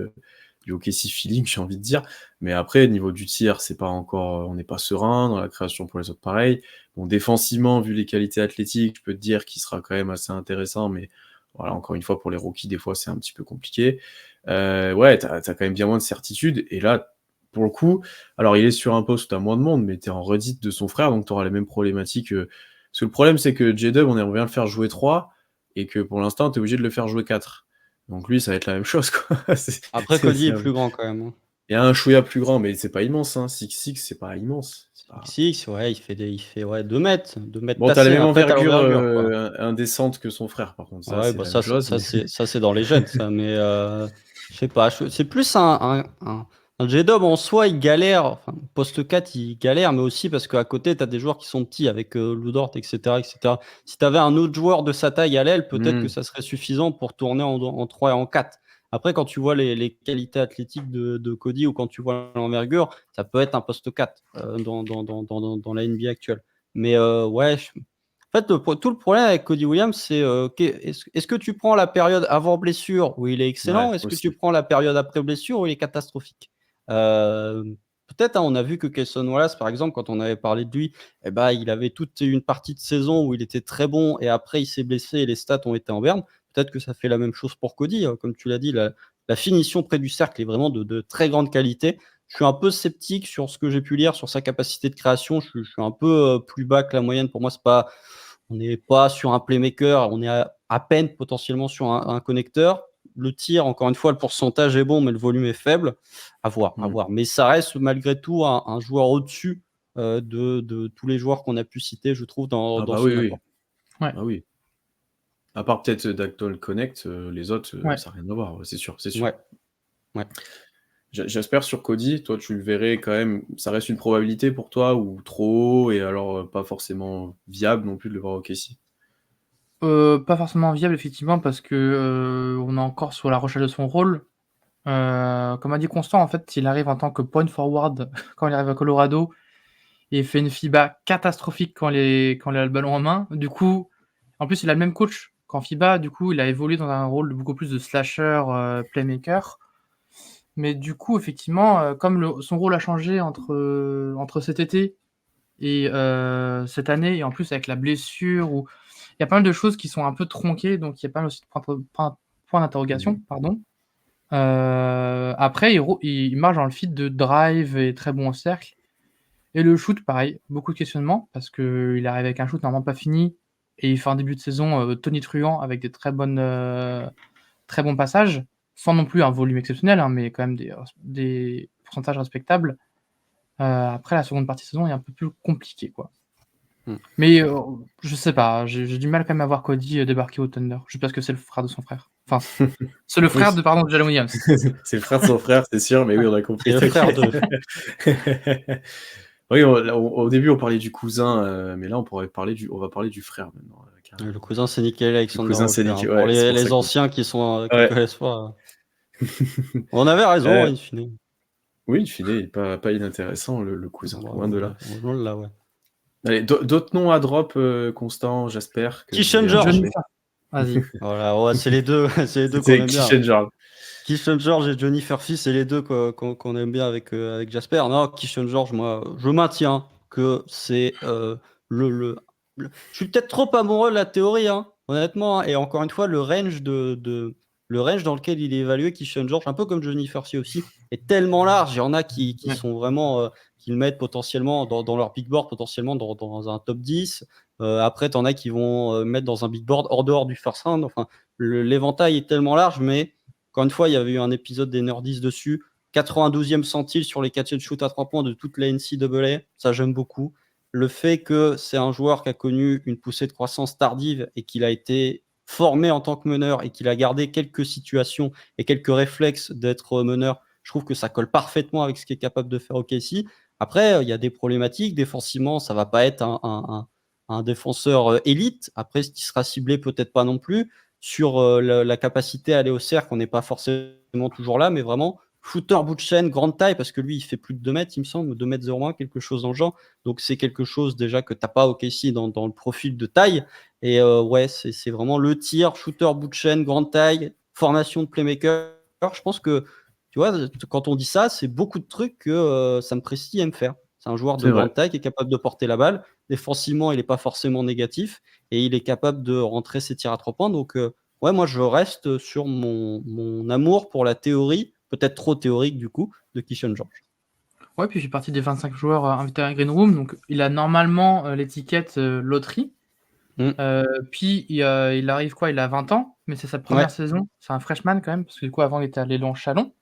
feeling, j'ai envie de dire. Mais après, niveau du tir, c'est pas encore, on n'est pas serein dans la création pour les autres. Pareil. Bon, défensivement, vu les qualités athlétiques, je peux te dire qu'il sera quand même assez intéressant, mais voilà, encore une fois, pour les rookies, des fois, c'est un petit peu compliqué. Ouais, t'as quand même bien moins de certitude. Et là, pour le coup, alors il est sur un poste où t'as moins de monde, mais t'es en redite de son frère, donc t'auras les mêmes problématiques. Parce que le problème, c'est que J-Dub, on aimerait bien le faire jouer 3, et que pour l'instant, t'es obligé de le faire jouer 4. Donc lui, ça va être la même chose, quoi. Après, Cody est plus grand quand même. Hein. Il y a un Chouya plus grand, mais c'est pas immense. Hein. 6'6", c'est pas immense. XX, ouais, il fait ouais, 2 mètres. 2 mètres Bon, t'as la tassés. même Après, t'as envergure l'envergure, quoi. indécente que son frère, par contre. Ça, Ouais, c'est bah la même chose. ça c'est dans les gènes, ça. Mais je sais pas. C'est plus un J-Dub en soi, il galère. Enfin, poste 4, il galère, mais aussi parce qu'à côté, t'as des joueurs qui sont petits avec Ludort, etc., etc. Si t'avais un autre joueur de sa taille à l'aile, peut-être que ça serait suffisant pour tourner en 3 et en 4. Après, quand tu vois les qualités athlétiques de Cody ou quand tu vois l'envergure, ça peut être un poste 4 dans la NBA actuelle. Mais ouais, en fait, tout le problème avec Cody Williams, c'est est-ce que tu prends la période avant blessure où il est excellent, ou est-ce que tu prends la période après blessure où il est catastrophique? Peut-être, hein, on a vu que Cason Wallace, par exemple, quand on avait parlé de lui, eh ben, il avait toute une partie de saison où il était très bon et après il s'est blessé et les stats ont été en berne. Peut-être que ça fait la même chose pour Cody. Comme tu l'as dit, la finition près du cercle est vraiment de très grande qualité. Je suis un peu sceptique sur ce que j'ai pu lire sur sa capacité de création. Je suis un peu plus bas que la moyenne. Pour moi, on n'est pas sur un playmaker, on est à peine potentiellement sur un connecteur. Le tir, encore une fois, le pourcentage est bon, mais le volume est faible. À voir. Mais ça reste malgré tout un joueur au-dessus de tous les joueurs qu'on a pu citer, je trouve, dans son apport. Ouais. Ah oui. À part peut-être Dactol Connect, les autres, ça n'a rien à voir, c'est sûr. Ouais. J'espère sur Cody, toi tu le verrais quand même, ça reste une probabilité pour toi ou trop haut et alors pas forcément viable non plus de le voir au KC? Pas forcément viable, effectivement, parce que on est encore sur la recherche de son rôle. Comme a dit Constant, en fait, il arrive en tant que point forward quand il arrive à Colorado. Il fait une FIBA catastrophique quand il a le ballon en main. Du coup, en plus, il a le même coach qu'en FIBA. Du coup, il a évolué dans un rôle beaucoup plus de slasher, playmaker. Mais du coup, effectivement, comme son rôle a changé entre cet été et cette année, et en plus avec la blessure, où il y a pas mal de choses qui sont un peu tronquées, donc il y a pas mal aussi de points d'interrogation, pardon. Après, il marche dans le feed de drive et très bon au cercle. Et le shoot, pareil, beaucoup de questionnements, parce qu'il arrive avec un shoot normalement pas fini, et il fait un début de saison tonitruant avec des très bons passages, sans non plus un volume exceptionnel, hein, mais quand même des pourcentages respectables. Après, la seconde partie de saison est un peu plus compliquée, quoi. Mais je sais pas, j'ai du mal quand même à voir Cody débarquer au Thunder, juste parce que c'est le frère de son frère. Enfin, c'est le frère de Jalen Williams. C'est le frère de son frère, c'est sûr, mais oui, on a compris. C'est le frère de. Oui, au début, on parlait du cousin, mais là, on va parler du frère maintenant. Le cousin, c'est Nickel Alexander. Le cousin, c'est Nickel, pour les anciens qui connaissent pas. On avait raison, in fine. Oui, in fine, pas inintéressant, le cousin, loin de là. Là, ouais. Allez, d'autres noms à drop, Constant, Jasper. Kishen George. Vas-y. Voilà, ouais, c'est les deux qu'on aime bien. Kishen George. Kishen George et Johnny Furphy, c'est les deux qu'on aime bien avec Jasper. Non, Kishen George, moi, je maintiens que c'est je suis peut-être trop amoureux de la théorie, hein, honnêtement. Hein, et encore une fois, le range dans lequel il est évalué, Kishen George, un peu comme Johnny Furphy aussi, est tellement large. Il y en a qui sont vraiment, qui le mettent potentiellement dans leur big board, potentiellement dans un top 10. Après, tu en as qui vont mettre dans un big board hors dehors du first round. Enfin, l'éventail est tellement large, mais encore une fois, il y avait eu un épisode des Nerdies dessus. 92e centile sur les catch and shoot à 3 points de toute la NCAA. Ça, j'aime beaucoup. Le fait que c'est un joueur qui a connu une poussée de croissance tardive et qu'il a été formé en tant que meneur et qu'il a gardé quelques situations et quelques réflexes d'être meneur, je trouve que ça colle parfaitement avec ce qu'est capable de faire OKC. Après, il y a des problématiques. Défensivement, ça ne va pas être un défenseur élite. Après, ce qui sera ciblé, peut-être pas non plus. Sur la capacité à aller au cercle, on n'est pas forcément toujours là, mais vraiment shooter bout de chaîne, grande taille, parce que lui, il fait plus de 2 mètres, il me semble, 2 mètres 01, quelque chose dans le genre. Donc, c'est quelque chose déjà que tu n'as pas au KC dans le profil de taille. Et ouais, c'est vraiment le tir, shooter bout de chaîne, grande taille, formation de playmaker. Je pense que, tu vois, quand on dit ça, c'est beaucoup de trucs que Sam Presti aime faire. C'est un joueur de grande taille qui est capable de porter la balle. Défensivement, il n'est pas forcément négatif et il est capable de rentrer ses tirs à 3 points. Donc, ouais, moi, je reste sur mon amour pour la théorie, peut-être trop théorique du coup, de Kishen George. Ouais, puis il fait partie des 25 joueurs invités à Green Room, donc il a normalement l'étiquette loterie. Mmh. Puis il arrive quoi? Il a 20 ans, mais c'est sa Ouais. première saison. C'est un freshman quand même, parce que du coup avant il était à l'élan Chalon,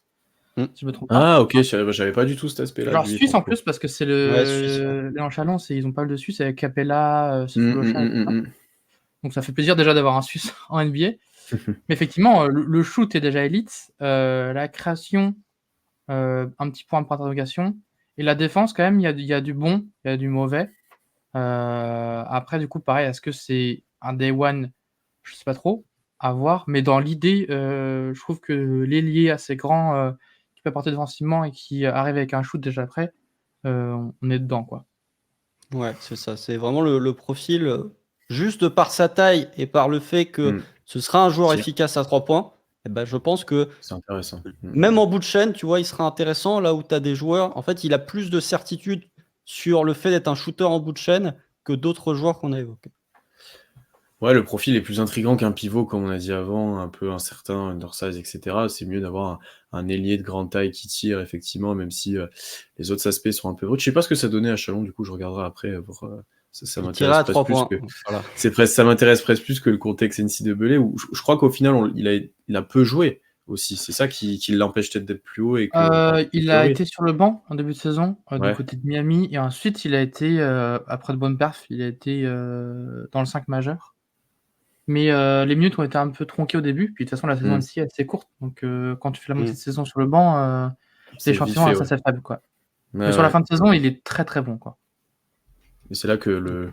Mmh. si je me trompe pas. Ah OK, j'avais pas du tout cet aspect-là de Genre lui Suisse pour le en coup. plus, parce que c'est Ouais, Suisse, ouais. l'élan Chalon, ils ont pas mal de Suisses avec Capella, Mmh, mmh, Sefolosha et tout mmh, ça. mmh, mmh. Donc ça fait plaisir déjà d'avoir un Suisse en NBA. Mais effectivement, le shoot est déjà élite. La création, un petit point d'interrogation. Et la défense, quand même, il y a du bon, il y a du mauvais. Après, du coup, pareil, est-ce que c'est un day one? Je sais pas trop, à voir. Mais dans l'idée, je trouve que l'ailier assez grand, qui peut apporter défensivement et qui arrive avec un shoot déjà prêt, on est dedans, quoi. Ouais, c'est ça. C'est vraiment le profil, juste de par sa taille et par le fait que Mmh. ce sera un joueur Tir, efficace à 3 points, et ben, je pense que c'est intéressant. Mmh, même mmh. en bout de chaîne, tu vois, il sera intéressant là où tu as des joueurs en fait, il a plus de certitude sur le fait d'être un shooter en bout de chaîne que d'autres joueurs qu'on a évoqués. Ouais, le profil est plus intriguant qu'un pivot, comme on a dit avant, un peu incertain, undersize, et cetera. C'est mieux d'avoir un ailier de grande taille qui tire, effectivement, même si les autres aspects sont un peu bruts. Je sais pas ce que ça donnait à Chalon, du coup, je regarderai après. Voir, ça Il tirait m'intéresse à presque 3 plus points, que voilà. ça m'intéresse presque plus que le contexte NCAA, où je crois qu'au final, il a peu joué aussi. C'est ça qui l'empêche peut-être d'être plus haut et que, a Il a priori. été sur le banc en début de saison, du Ouais. côté de Miami, et ensuite il a été, après de bonnes perfs, il a été, dans le 5 majeur. Mais les minutes ont été un peu tronquées au début, puis de toute façon la saison Mmh. NCAA est assez courte, donc quand tu fais la moitié Mmh. de saison sur le banc, C'est vite l'échantillon fait, reste ouais. assez faible, quoi. Ouais, Mais sur la ouais. fin de saison, il est très, très bon, quoi. Et c'est là que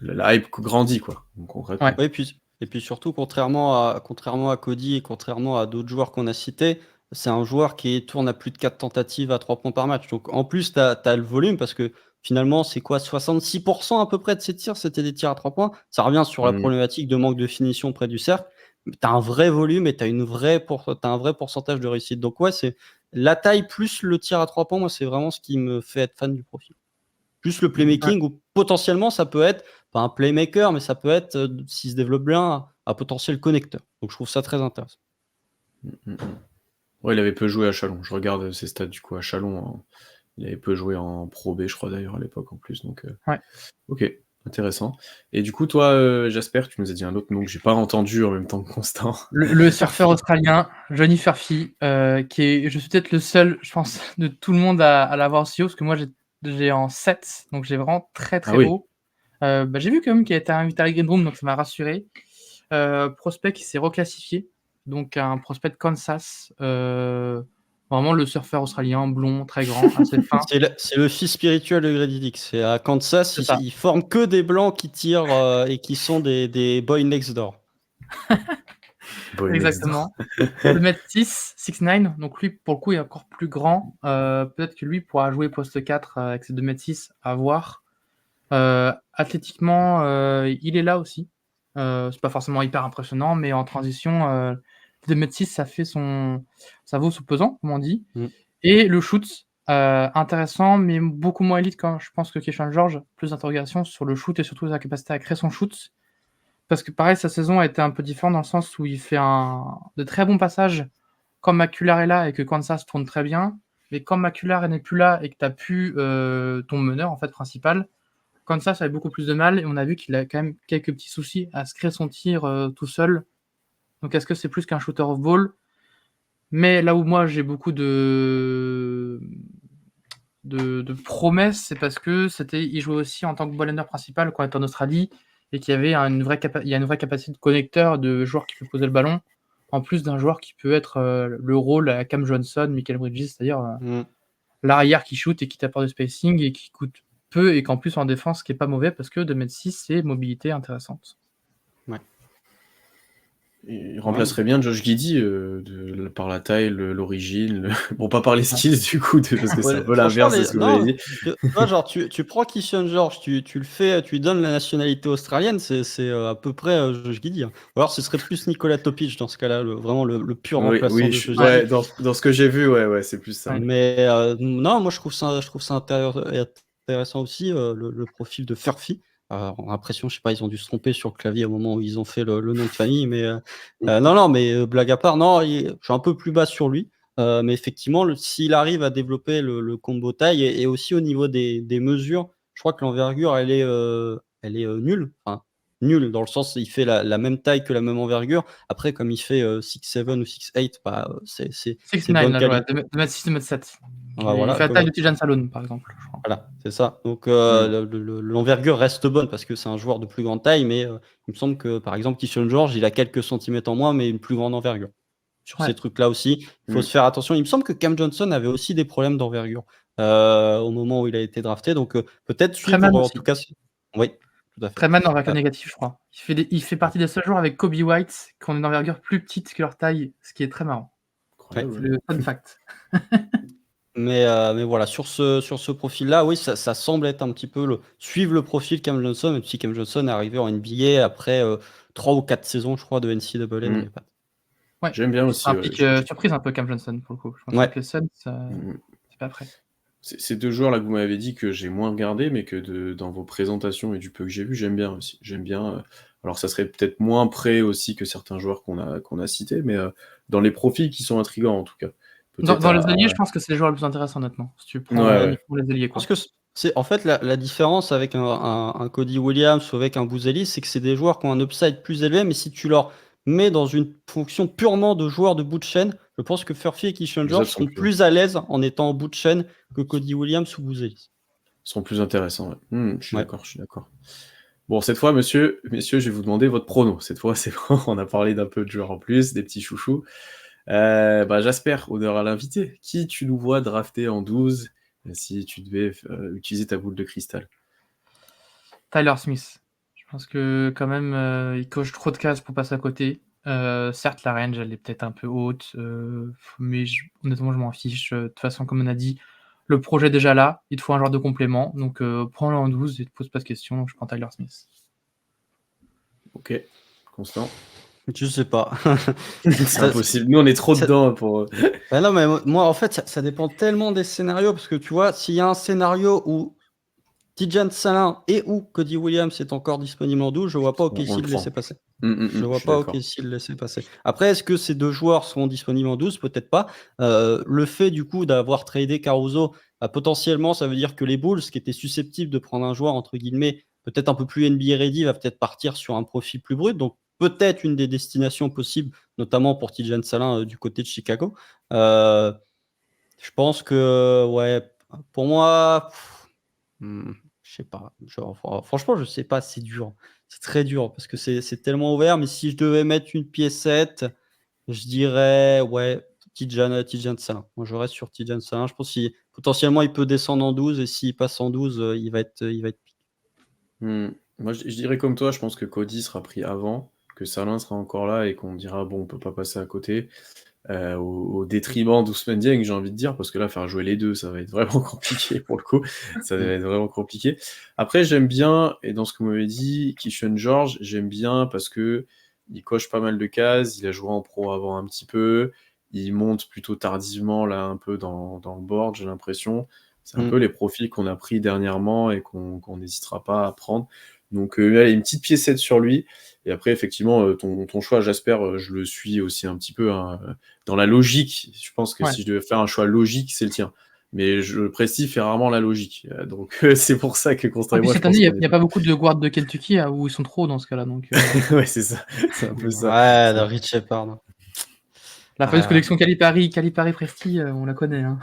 la hype grandit, quoi, Ouais. concrètement. Oui, et puis surtout, contrairement à Cody et contrairement à d'autres joueurs qu'on a cités, c'est un joueur qui tourne à plus de 4 tentatives à 3 points par match. Donc en plus, tu as le volume parce que finalement, c'est quoi? 66% à peu près de ses tirs, c'était des tirs à 3 points. Ça revient sur la Mmh. problématique de manque de finition près du cercle. Tu as un vrai volume et tu as un vrai pourcentage de réussite. Donc ouais, c'est la taille plus le tir à 3 points, moi, c'est vraiment ce qui me fait être fan du profil. Plus le Ouais. playmaking où potentiellement ça peut être, pas un playmaker, mais ça peut être, s'il se développe bien, un potentiel connecteur. Donc je trouve ça très intéressant. Mmh, mmh, mmh. Ouais, il avait peu joué à Chalon. Je regarde ses stats du coup à Chalon. Il avait peu joué en Pro B, je crois d'ailleurs à l'époque en plus. Donc, Ouais. ok, intéressant. Et du coup, toi, Jasper, tu nous as dit un autre nom que j'ai pas entendu en même temps que Constant. Le surfeur australien, Johnny Furphy, je suis peut-être le seul, je pense, de tout le monde à l'avoir aussi haut, parce que moi j'ai en 7, donc j'ai vraiment très, Ah très oui. haut. J'ai vu quand même qu'il a été invité à la Green Room, donc ça m'a rassuré. Prospect qui s'est reclassifié, donc un prospect de Kansas, vraiment le surfeur australien, blond, très grand, assez fin. C'est le fils spirituel de Grady Dick. C'est à Kansas, C'est ça. ils forment que des blancs qui tirent, et qui sont des boys next door. Boy next door. Exactement. 2m6, 6'9", donc lui, pour le coup, il est encore plus grand. Peut-être que lui pourra jouer poste 4 avec ses 2m6, à voir. Athlétiquement, il est là aussi. C'est pas forcément hyper impressionnant, mais en transition, 2m6, ça vaut son pesant, comme on dit. Mmh. Et le shoot, intéressant, mais beaucoup moins élite quand je pense que Keyshawn George. Plus d'interrogations sur le shoot et surtout sa capacité à créer son shoot. Parce que pareil, sa saison a été un peu différente dans le sens où il fait de très bons passages quand Macular est là et que Kansas tourne très bien. Mais quand Macular n'est plus là et que tu n'as plus ton meneur en fait principal, Kansas avait beaucoup plus de mal et on a vu qu'il a quand même quelques petits soucis à se créer son tir tout seul. Donc est-ce que c'est plus qu'un shooter of ball? Mais là où moi j'ai beaucoup de promesses, c'est parce que il jouait aussi en tant que ball handler principal quand il était en Australie et qu'il y avait une vraie capacité de connecteur, de joueur qui peut poser le ballon, en plus d'un joueur qui peut être le rôle à Cam Johnson, Michael Bridges, c'est-à-dire Mmh. l'arrière qui shoot et qui t'apporte du spacing et qui coûte peu et qu'en plus en défense qui est pas mauvais parce que 2m6 c'est mobilité intéressante. Ouais. Il Ouais, remplacerait bien Josh Giddey par la taille, l'origine. Bon, pas par les skills du coup, parce que c'est un ouais, peu franchement, l'inverse de ce que vous avez dit. tu vois, genre, tu prends Keyshawn George, tu le fais, tu lui donnes la nationalité australienne, c'est à peu près Josh Giddey, hein. Ou alors ce serait plus Nicolas Topic dans ce cas-là, vraiment le pur Oui, remplaçant oui, de Josh Ouais. Giddey. ouais, dans ce que j'ai vu, ouais, c'est plus ça. Ouais. Mais non, moi je trouve ça intéressant aussi, le profil de Furphy. On a l'impression, je sais pas, ils ont dû se tromper sur le clavier au moment où ils ont fait le nom de famille, mais non, mais blague à part, non, je suis un peu plus bas sur lui. Mais effectivement, s'il arrive à développer le combo taille et aussi au niveau des mesures, je crois que l'envergure, elle est nulle. Enfin, nul, dans le sens où il fait la même taille que la même envergure. Après, comme il fait 6'7 ou 6'8, bah, c'est 6'9, bonne là, je vois, qualité. 2m6, 2m7. Ah, Il voilà, fait la taille de Tidjane Saloun, par exemple, je crois. voilà, c'est ça. Donc Mm. l'envergure reste bonne parce que c'est un joueur de plus grande taille, mais il me semble que, par exemple, Keyshawn George, il a quelques centimètres en moins, mais une plus grande envergure. Sur ces Ouais. trucs-là aussi, il faut Mm. se faire attention. Il me semble que Cam Johnson avait aussi des problèmes d'envergure au moment où il a été drafté. Donc peut-être suivre, Freeman en aussi. tout cas. Oui, tout à fait. Freeman envergure Euh, négative, je crois. Il fait partie des seuls joueurs avec Kobe White qui ont une envergure plus petite que leur taille, ce qui est très marrant. ouais. Incroyable, C'est ouais. le fun fact. Mais voilà, sur ce profil-là, oui, ça semble être un petit peu suivre le profil Cam Johnson, même si Cam Johnson est arrivé en NBA après 3 ou 4 saisons, je crois, de NCAA dans Mm. les pattes. Ouais. J'aime bien C'est aussi, un ouais. pic surprise un peu, Cam Johnson, pour le coup. Je pensais Ouais. que Suns, Mm. c'est pas prêt. Ces deux joueurs là que vous m'avez dit que j'ai moins regardé, mais que dans vos présentations et du peu que j'ai vu, j'aime bien aussi. J'aime bien. Alors ça serait peut-être moins près aussi que certains joueurs qu'on a cités, mais dans les profils qui sont intrigants en tout cas. Dans Peut-être les alliés, je pense que c'est les joueurs les plus intéressants, honnêtement. Si tu prends Ouais, ouais. uniquement les alliés, Je pense quoi. que c'est en fait la différence avec un Cody Williams ou avec un Bouzelli, c'est que c'est des joueurs qui ont un upside plus élevé, mais si tu leur mets dans une fonction purement de joueurs de bout de chaîne, je pense que Furphy et Keyshawn Les autres George sont seront plus à l'aise en étant en bout de chaîne que Cody Williams ou Bouzelli. sont plus intéressants. Ouais. Je suis Ouais. d'accord, je suis d'accord. Bon, cette fois, messieurs, je vais vous demander votre prono. Cette fois, c'est bon, on a parlé d'un peu de joueurs en plus, des petits chouchous. Jasper, honneur à l'invité. Qui tu nous vois drafter en 12 si tu devais utiliser ta boule de cristal? Tyler Smith. Je pense que quand même, il coche trop de cases pour passer à côté. Certes, la range, elle est peut-être un peu haute, mais honnêtement, je m'en fiche. De toute façon, comme on a dit, le projet est déjà là. Il te faut un joueur de complément. Donc, prends-le en 12 et ne te pose pas de questions. Donc, je prends Tyler Smith. Ok, Constant. Je sais pas. C'est impossible. Nous, on est trop dedans pour. Bah non, mais moi, en fait, ça dépend tellement des scénarios, parce que tu vois, s'il y a un scénario où Tidjane Salin et ou Cody Williams est encore disponible en 12, je vois pas OKC On le le prend. laisser passer. Je Je vois suis pas d'accord. OKC le laisser passer. Après, est-ce que ces deux joueurs seront disponibles en 12? Peut-être pas. Le fait du coup d'avoir tradé Caruso, potentiellement, ça veut dire que les Bulls, qui étaient susceptibles de prendre un joueur entre guillemets peut-être un peu plus NBA ready, va peut-être partir sur un profil plus brut. Donc peut-être une des destinations possibles, notamment pour Tidjane Salin du côté de Chicago. Je pense que ouais, pour moi. Je sais pas. Franchement, je sais pas, c'est dur. C'est très dur parce que c'est tellement ouvert. Mais si je devais mettre une piécette, je dirais, ouais, Tidjane Salin. Moi, je reste sur Tidjane Salin. Je pense qu'il potentiellement il peut descendre en 12 et s'il passe en 12, il va être piqué. Moi, je dirais comme toi, je pense que Cody sera pris avant, que Salin sera encore là et qu'on dira, bon, on peut pas passer à côté. Au détriment d'Ousmane Dieng, j'ai envie de dire, parce que là, faire jouer les deux, ça va être vraiment compliqué pour le coup. Ça va être vraiment compliqué. Après, j'aime bien, et dans ce que vous m'avez dit, Keyshawn George, j'aime bien parce que il coche pas mal de cases, il a joué en pro avant un petit peu, il monte plutôt tardivement, là, un peu dans le board, j'ai l'impression. C'est un peu les profils qu'on a pris dernièrement et qu'on n'hésitera pas à prendre. Donc, allez, une petite piécette sur lui. Et après, effectivement, ton choix, Jasper, je le suis aussi un petit peu dans la logique. Je pense que si je devais faire un choix logique, c'est le tien. Mais Presti fait rarement la logique. Donc, c'est pour ça que Constant et moi, je Cette année, pense il qu'on n'y a pas beaucoup de guards de Kentucky où ils sont trop dans ce cas-là. Donc, ouais, c'est ça. C'est un peu ça. Ouais, de Rich Shepard. la fameuse collection Calipari-Presti, on la connaît. Hein.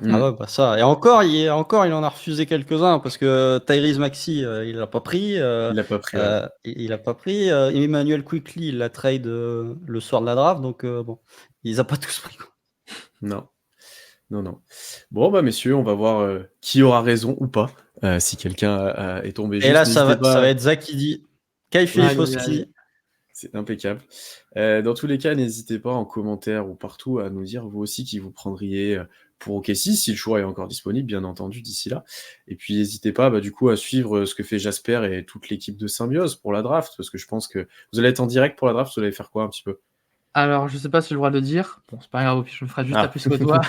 Ah ouais, bah ça. Et encore, il en a refusé quelques-uns parce que Tyrese Maxey, il l'a pas pris. Il l'a pas pris. Ouais. Il a pas pris. Emmanuel Quickley, il l'a trade le soir de la draft. Donc bon, il les a pas tous pris. Quoi. Non. Bon, messieurs, on va voir qui aura raison ou pas, si quelqu'un est tombé juste. Et là, ça N'hésitez va pas. être Zach qui dit Kai Filipowski. C'est impeccable. Dans tous les cas, n'hésitez pas en commentaire ou partout à nous dire vous aussi qui vous prendriez pour OKC, si le choix est encore disponible, bien entendu, d'ici là. Et puis n'hésitez pas du coup à suivre ce que fait Jasper et toute l'équipe de Symbiose pour la draft, parce que je pense que vous allez être en direct pour la draft, vous allez faire quoi un petit peu? Alors, je sais pas si j'ai le droit de le dire. Bon, c'est pas grave, je me ferai juste taper sur le doigt.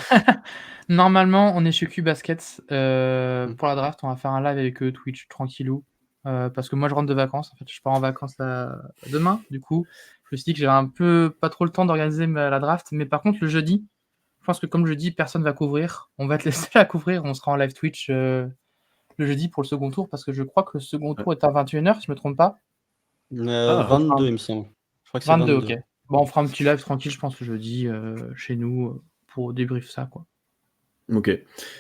Normalement, on est chez Q-Baskets. Pour la draft, on va faire un live avec eux, Twitch, tranquillou. Parce que moi, je rentre de vacances. En fait, je pars en vacances demain, du coup. Je me suis dit que j'avais un peu pas trop le temps d'organiser la draft. Mais par contre, le jeudi, je pense que comme jeudi, personne va couvrir. On va te laisser la couvrir. On sera en live Twitch le jeudi pour le second tour. Parce que je crois que le second tour est à 21h, si je me trompe pas. Ah, 22, il me semble. Je crois que c'est 22, 22. OK. Bon, on fera un petit live tranquille, je pense, jeudi, chez nous, pour débrief ça, quoi. OK.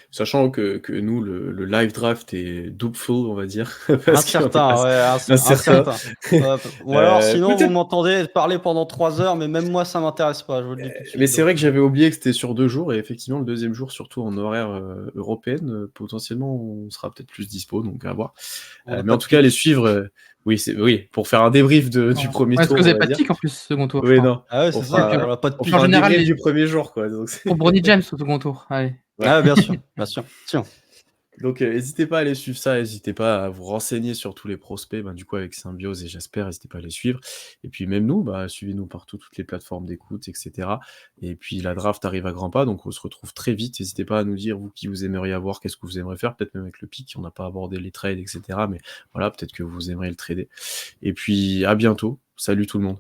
Sachant que nous, le live draft est doubtful, on va dire, parce qu'on est Incertain, ouais, incertain. incertain. Ou alors sinon vous Peut-être, m'entendez parler pendant 3 heures, mais même moi ça m'intéresse pas, je vous le dis tout de mais suite. c'est vrai Donc, que j'avais oublié que c'était sur 2 jours et effectivement, le deuxième jour, surtout en horaire, européenne, potentiellement, on sera peut-être plus dispo, donc à voir. on n'a Mais pas en de tout cas, les Twitch. suivre, oui, pour faire un débrief du Non. premier Est-ce que tour, vous on avez va pas de dire. pick en plus, second tour, je Oui, crois? non, Ah ouais, on c'est ça, Et puis, fera on n'a pas de en un pique. général, débrief les du premier jour, quoi, donc pour Bronny James au second tour, allez. ouais. Ah bien sûr, bien sûr. Tiens. Donc, n'hésitez pas à aller suivre ça, n'hésitez pas à vous renseigner sur tous les prospects, du coup, avec Symbiose et Jasper, n'hésitez pas à les suivre. Et puis même nous, suivez-nous partout, toutes les plateformes d'écoute, et cetera. Et puis la draft arrive à grands pas, donc on se retrouve très vite. N'hésitez pas à nous dire, vous, qui vous aimeriez avoir, qu'est-ce que vous aimeriez faire, peut-être même avec le pick, on n'a pas abordé les trades, et cetera. Mais voilà, peut-être que vous aimeriez le trader. Et puis, à bientôt. Salut tout le monde.